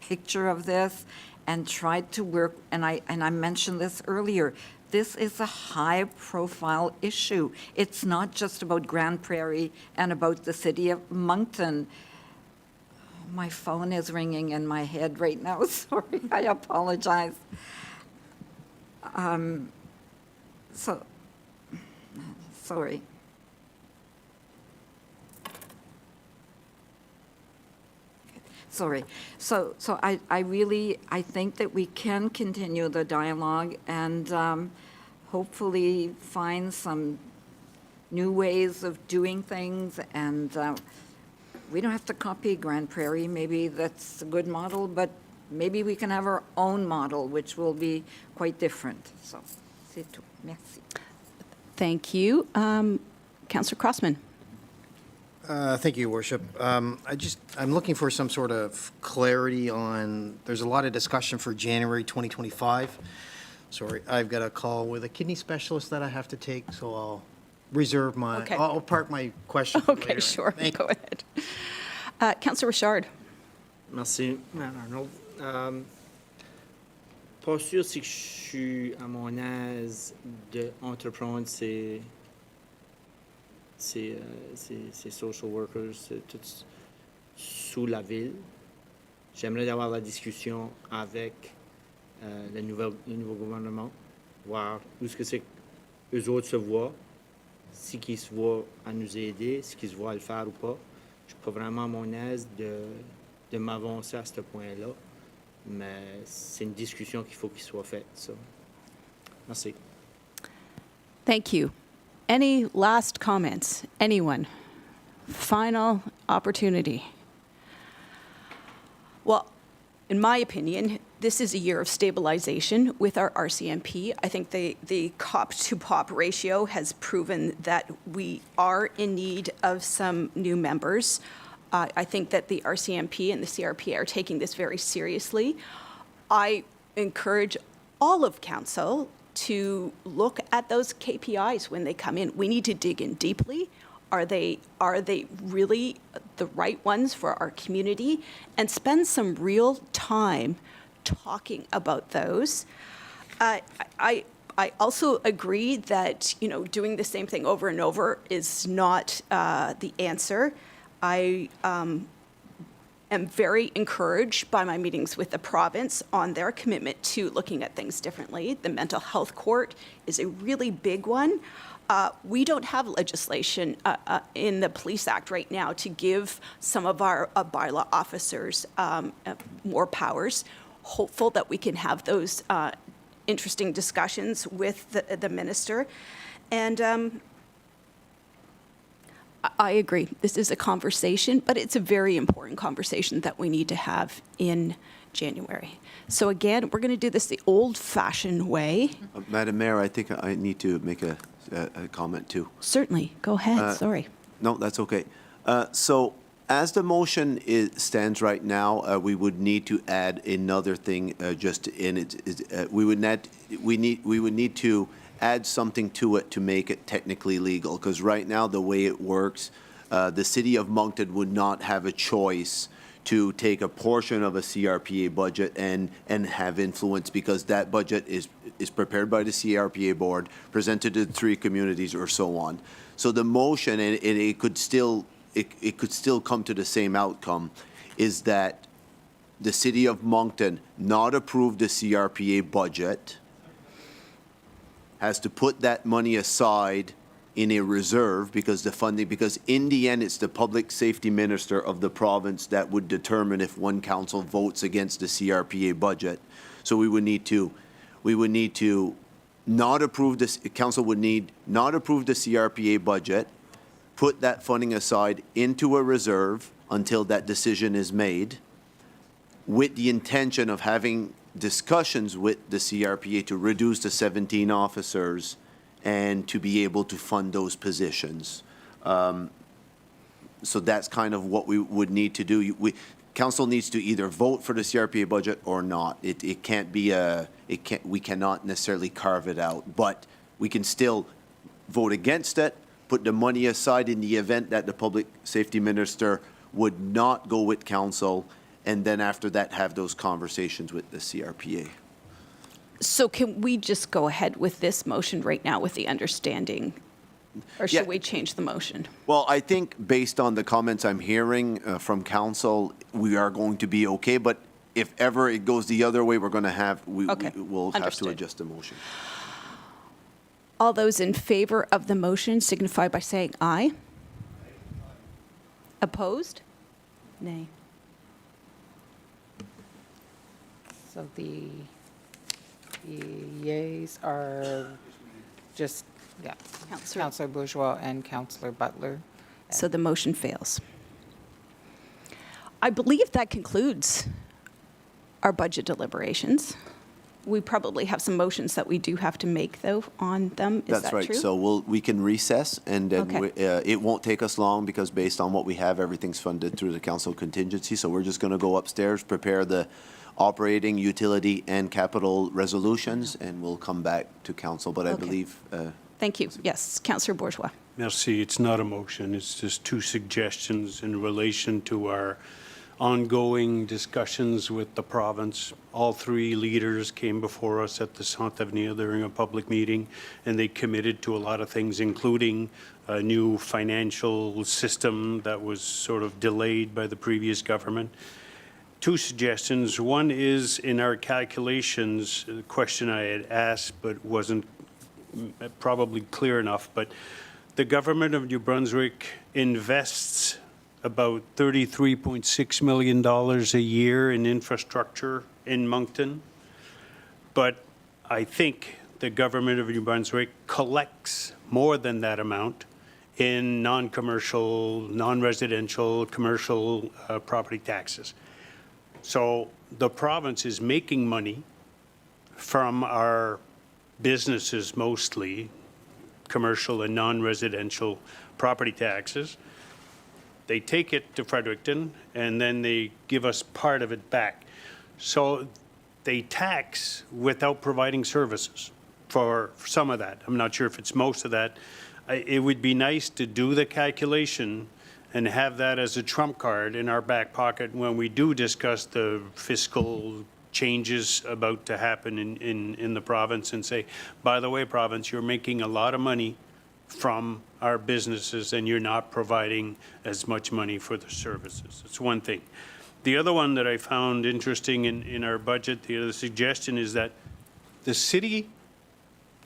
S11: picture of this and try to work, and I mentioned this earlier, this is a high-profile issue. It's not just about Grand Prairie and about the city of Moncton. My phone is ringing in my head right now. Sorry, I apologize. Sorry. Sorry. So I think that we can continue the dialogue and hopefully find some new ways of doing things, and we don't have to copy Grand Prairie. Maybe that's a good model, but maybe we can have our own model, which will be quite different. So, c'est tout. Merci.
S1: Thank you. Councillor Crossman.
S13: Thank you, Your Worship. I'm looking for some sort of clarity on, there's a lot of discussion for January 2025. Sorry, I've got a call with a kidney specialist that I have to take, so I'll reserve my,
S1: Okay.
S13: I'll park my question for
S1: Okay,
S13: later.
S1: sure.
S13: Thank
S1: Go ahead. Councillor Richard.
S8: Merci, Mme Arnold. Pas sûr si je suis à mon aise d'entreprendre ces social workers tout sous la ville. J'aimerais avoir la discussion avec le nouveau gouvernement, voir où est-ce que c'est qu'eux autres se voient, si qu'ils se voient à nous aider, si qu'ils se voient à le faire ou pas. Je ne suis pas vraiment à mon aise de m'avancer à ce point-là, mais c'est une discussion qu'il faut qu'il soit faite. Ça. Merci.
S1: Thank you. Any last comments? Anyone? Final opportunity. Well, in my opinion, this is a year of stabilization with our RCMP. I think the cop-to-pop ratio has proven that we are in need of some new members. I think that the RCMP and the CRP are taking this very seriously. I encourage all of council to look at those KPIs when they come in. We need to dig in deeply. Are they really the right ones for our community? And spend some real time talking about those. I also agree that, doing the same thing over and over is not the answer. I am very encouraged by my meetings with the province on their commitment to looking at things differently. The mental health court is a really big one. we don't have legislation in the Police Act right now to give some of our bylaw officers more powers. Hopeful that we can have those interesting discussions with the minister. And I agree, this is a conversation, but it's a very important conversation that we need to have in January. So again, we're going to do this the old-fashioned way.
S3: Madam Mayor, I think I need to make a comment too.
S1: Certainly, go ahead, sorry.
S3: No, that's okay. So as the motion stands right now, we would need to add another thing just in it. We would need to add something to it to make it technically legal, because right now, the way it works, the city of Moncton would not have a choice to take a portion of a CRPA budget and have influence, because that budget is prepared by the CRPA board, presented to the 3 communities or so on. So the motion, and it could still come to the same outcome, is that the city of Moncton not approve the CRPA budget, has to put that money aside in a reserve, because in the end, it's the public safety minister of the province that would determine if one council votes against the CRPA budget. So we would need to not approve this, council would need not approve the CRPA budget, put that funding aside into a reserve until that decision is made, with the intention of having discussions with the CRPA to reduce to 17 officers and to be able to fund those positions. So that's kind of what we would need to do. Council needs to either vote for the CRPA budget or not. It can't be we cannot necessarily carve it out, but we can still vote against it, put the money aside in the event that the public safety minister would not go with council, and then after that, have those conversations with the CRPA.
S1: So can we just go ahead with this motion right now with the understanding, or should
S3: Yeah.
S1: we change the motion?
S3: Well, I think based on the comments I'm hearing from council, we are going to be okay, but if ever it goes the other way, we're going to have, we'll have to
S1: Understood.
S3: adjust the motion.
S1: All those in favor of the motion signify by saying aye. Opposed? Nay.
S2: So the yeas are just, yeah, Councillor Bourgeois and Councillor Butler.
S1: So the motion fails. I believe that concludes our budget deliberations. We probably have some motions that we do have to make, though, on them. Is
S3: That's
S1: that
S3: right.
S1: true?
S3: So we can recess, and then
S1: Okay.
S3: it won't take us long, because based on what we have, everything's funded through the council contingency. So we're just going to go upstairs, prepare the operating, utility, and capital resolutions, and we'll come back to council. But I
S1: Okay.
S3: believe
S1: Thank you. Yes, Councillor Bourgeois.
S6: Merci. It's not a motion. It's just 2 suggestions in relation to our ongoing discussions with the province. All 3 leaders came before us at the Centre Avenir during a public meeting, and they committed to a lot of things, including a new financial system that was sort of delayed by the previous government. 2 suggestions. One is in our calculations, a question I had asked but wasn't probably clear enough, but the government of New Brunswick invests about $33.6 million a year in infrastructure in Moncton. But I think the government of New Brunswick collects more than that amount in non-commercial, non-residential, commercial property taxes. So the province is making money from our businesses, mostly commercial and non-residential property taxes. They take it to Fredericton, and then they give us part of it back. So they tax without providing services for some of that. I'm not sure if it's most of that. It would be nice to do the calculation and have that as a trump card in our back pocket when we do discuss the fiscal changes about to happen in the province, and say, by the way, province, you're making a lot of money from our businesses and you're not providing as much money for the services. That's one thing. The other one that I found interesting in our budget, the other suggestion is that the city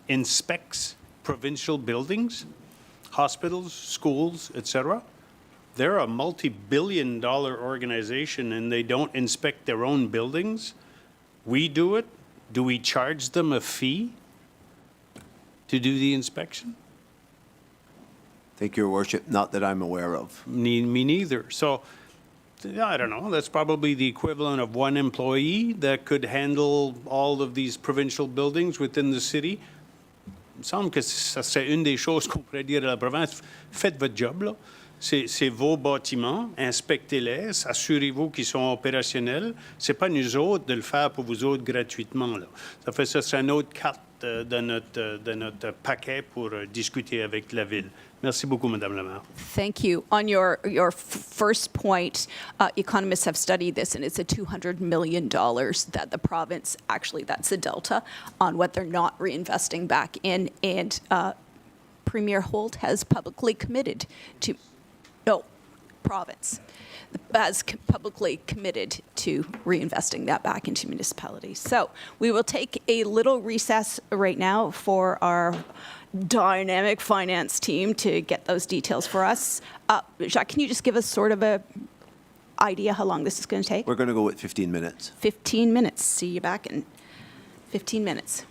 S6: inspects provincial buildings, hospitals, schools, etc. They're a multi-billion-dollar organization and they don't inspect their own buildings. We do it. Do we charge them a fee to do the inspection?
S3: Thank you, Your Worship. Not that I'm aware of.
S6: Me neither. So, I don't know, that's probably the equivalent of one employee that could handle all of these provincial buildings within the city. Il me semble que ça serait une des choses qu'on pourrait dire à la province. Faites votre job, là. C'est vos bâtiments, inspectez-les, assurez-vous qu'ils sont opérationnels. C'est pas nous autres de le faire pour vous autres gratuitement, là. Ça serait une autre carte de notre paquet pour discuter avec la ville. Merci beaucoup, Madame la maire.
S1: Thank you. On your first point, economists have studied this, and it's a $200 million that the province, actually, that's the delta, on what they're not reinvesting back in. And Premier Holt has publicly committed to, no, province, has publicly committed to reinvesting that back into municipalities. So we will take a little recess right now for our dynamic finance team to get those details for us. Jacques, can you just give us sort of a idea how long this is going to take?
S3: We're going to go with 15 minutes.
S1: 15 minutes. See you back in 15 minutes.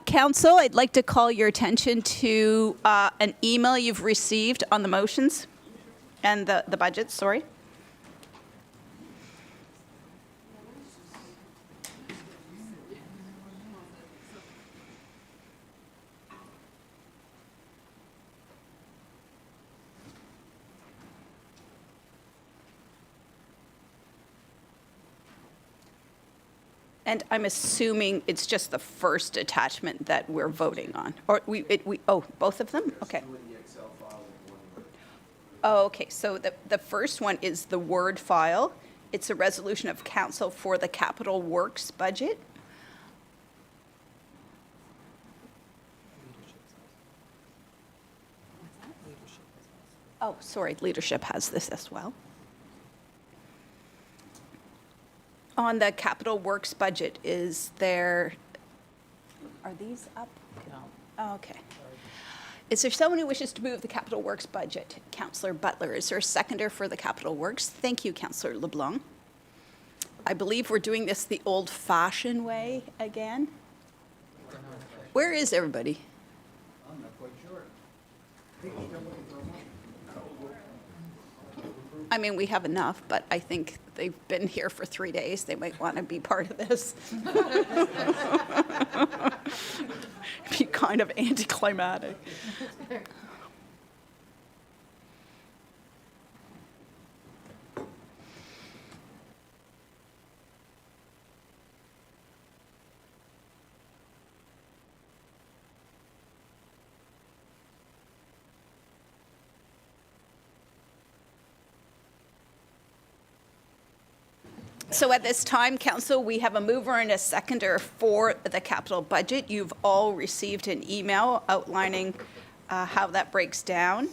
S1: Council, I'd like to call your attention to an email you've received on the motions and the budget, sorry. And I'm assuming it's just the first attachment that we're voting on, or both of them? Okay. Oh, okay, so the first one is the Word file. It's a resolution of council for the capital works budget. Oh, sorry, leadership has this as well. On the capital works budget, are these up? No. Oh, okay. Is there someone who wishes to move the capital works budget? Councillor Butler, is there a seconder for the capital works? Thank you, Councillor LeBlanc. I believe we're doing this the old-fashioned way again. Where is everybody?
S7: I'm not quite sure.
S1: I mean, we have enough, but I think they've been here for 3 days. They might want to be part of this. Be kind of anticlimactic. So at this time, Council, we have a mover and a seconder for the capital budget. You've all received an email outlining how that breaks down.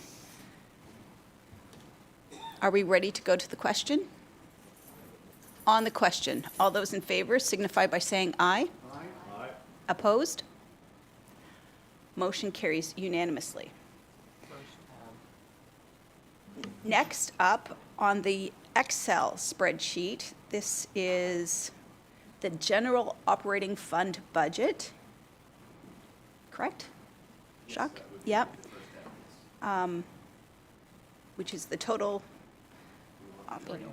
S1: Are we ready to go to the question? On the question, all those in favor signify by saying aye. Aye. Opposed? Motion carries unanimously. Next up on the Excel spreadsheet, this is the general operating fund budget. Correct? Jacques? Yep. Which is the total operating.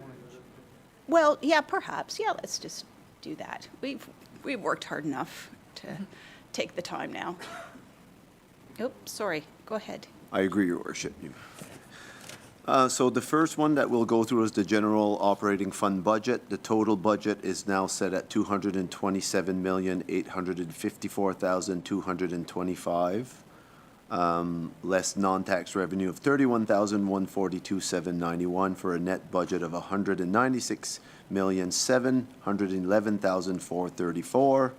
S1: Well, yeah, perhaps. Yeah, let's just do that. We've worked hard enough to take the time now. Oops, sorry. Go ahead.
S3: I agree, Your Worship. So the first one that we'll go through is the general operating fund budget. The total budget is now set at $227,854,225, less non-tax revenue of $31,142,791 for a net budget of $196,711,434,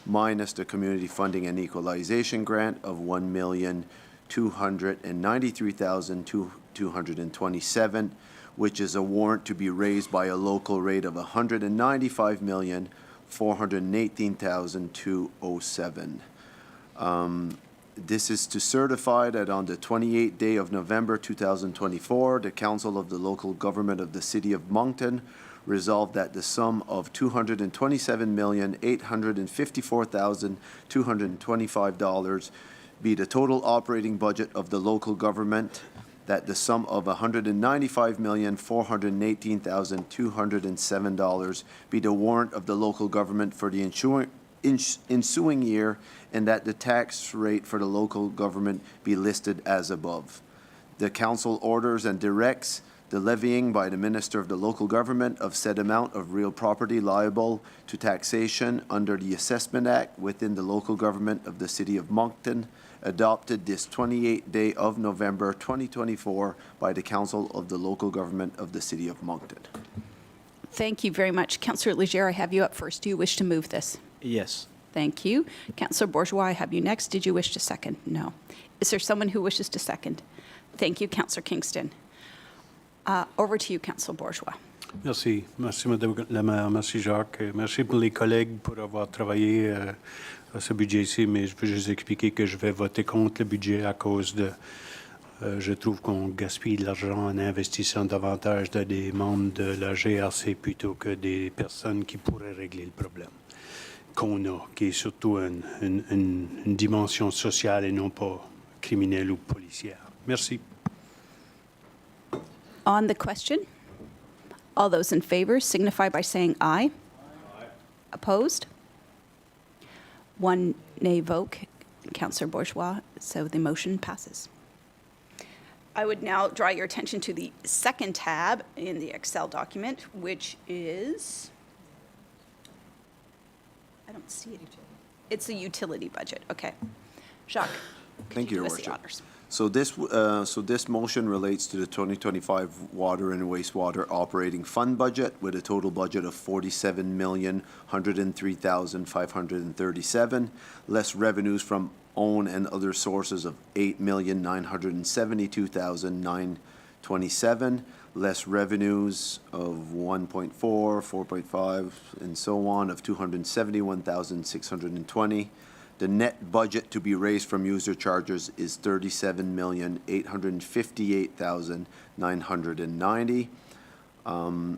S3: minus the community funding and equalization grant of $1,293,227, which is a warrant to be raised by a local rate of $195,418,207. This is to certify that on the 28th day of November 2024, the Council of the Local Government of the City of Moncton resolved that the sum of $227,854,225 be the total operating budget of the local government, that the sum of $195,418,207 be the warrant of the local government for the ensuing year, and that the tax rate for the local government be listed as above. The council orders and directs the levying by the Minister of the Local Government of said amount of real property liable to taxation under the Assessment Act within the local government of the City of Moncton, adopted this 28th day of November 2024 by the Council of the Local Government of the City of Moncton.
S1: Thank you very much. Councillor Leger, I have you up first. Do you wish to move this?
S4: Yes.
S1: Thank you. Councillor Bourgeois, I have you next. Did you wish to second? No. Is there someone who wishes to second? Thank you, Councillor Kingston. Over to you, Councillor Bourgeois.
S6: Merci. Merci, Madame la Maire. Merci, Jacques. Merci pour les collègues pour avoir travaillé à ce budget-ci, mais je veux juste expliquer que je vais voter contre le budget à cause de... je trouve qu'on gaspille de l'argent en investissant davantage dans des membres de la GRC plutôt que des personnes qui pourraient régler le problème. qu'on a, qui est surtout une dimension sociale et non pas criminelle ou policière. Merci.
S1: On the question, all those in favor signify by saying aye. Opposed? One nay vote, Councillor Bourgeois, so the motion passes. I would now draw your attention to the second tab in the Excel document, which is, I don't see it. It's the utility budget, okay. Jacques, could
S3: Thank you,
S1: do
S3: Your
S1: us the
S3: Worship.
S1: honors?
S3: So this motion relates to the 2025 water and wastewater operating fund budget with a total budget of $47,103,537, less revenues from own and other sources of $8,972,927, less revenues of 1.4, 4.5, and so on of $271,620. The net budget to be raised from user charges is $37,858,990.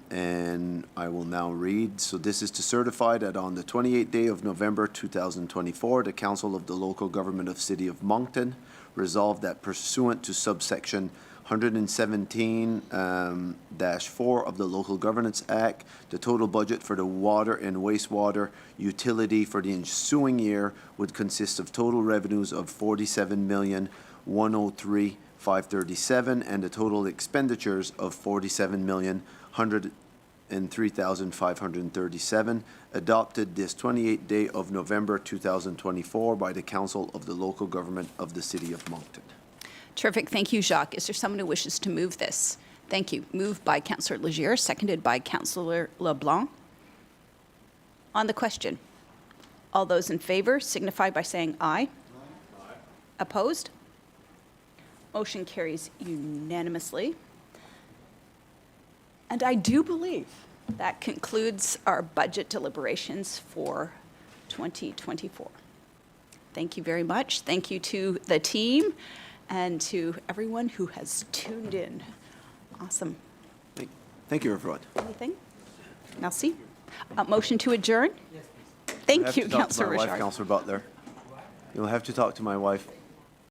S3: And I will now read. So this is to certify that on the 28th day of November 2024, the Council of the Local Government of City of Moncton resolved that pursuant to subsection 117-4 of the Local Governance Act, the total budget for the water and wastewater utility for the ensuing year would consist of total revenues of $47,103,537 and the total expenditures of $47,103,537, adopted this 28th day of November 2024 by the Council of the Local Government of the City of Moncton.
S1: Terrific, thank you, Jacques. Is there someone who wishes to move this? Thank you. Moved by Councillor Legier, seconded by Councillor LeBlanc. On the question, all those in favor signify by saying aye. Aye. Opposed? Motion carries unanimously. And I do believe that concludes our budget deliberations for 2024. Thank you very much. Thank you to the team and to everyone who has tuned in. Awesome.
S3: Thank you, everyone.
S1: Anything? Merci. Motion to adjourn? Yes, please. Thank you, Councillor
S3: My wife,
S1: Richard.
S3: Councillor Butler. You'll have to talk to my wife.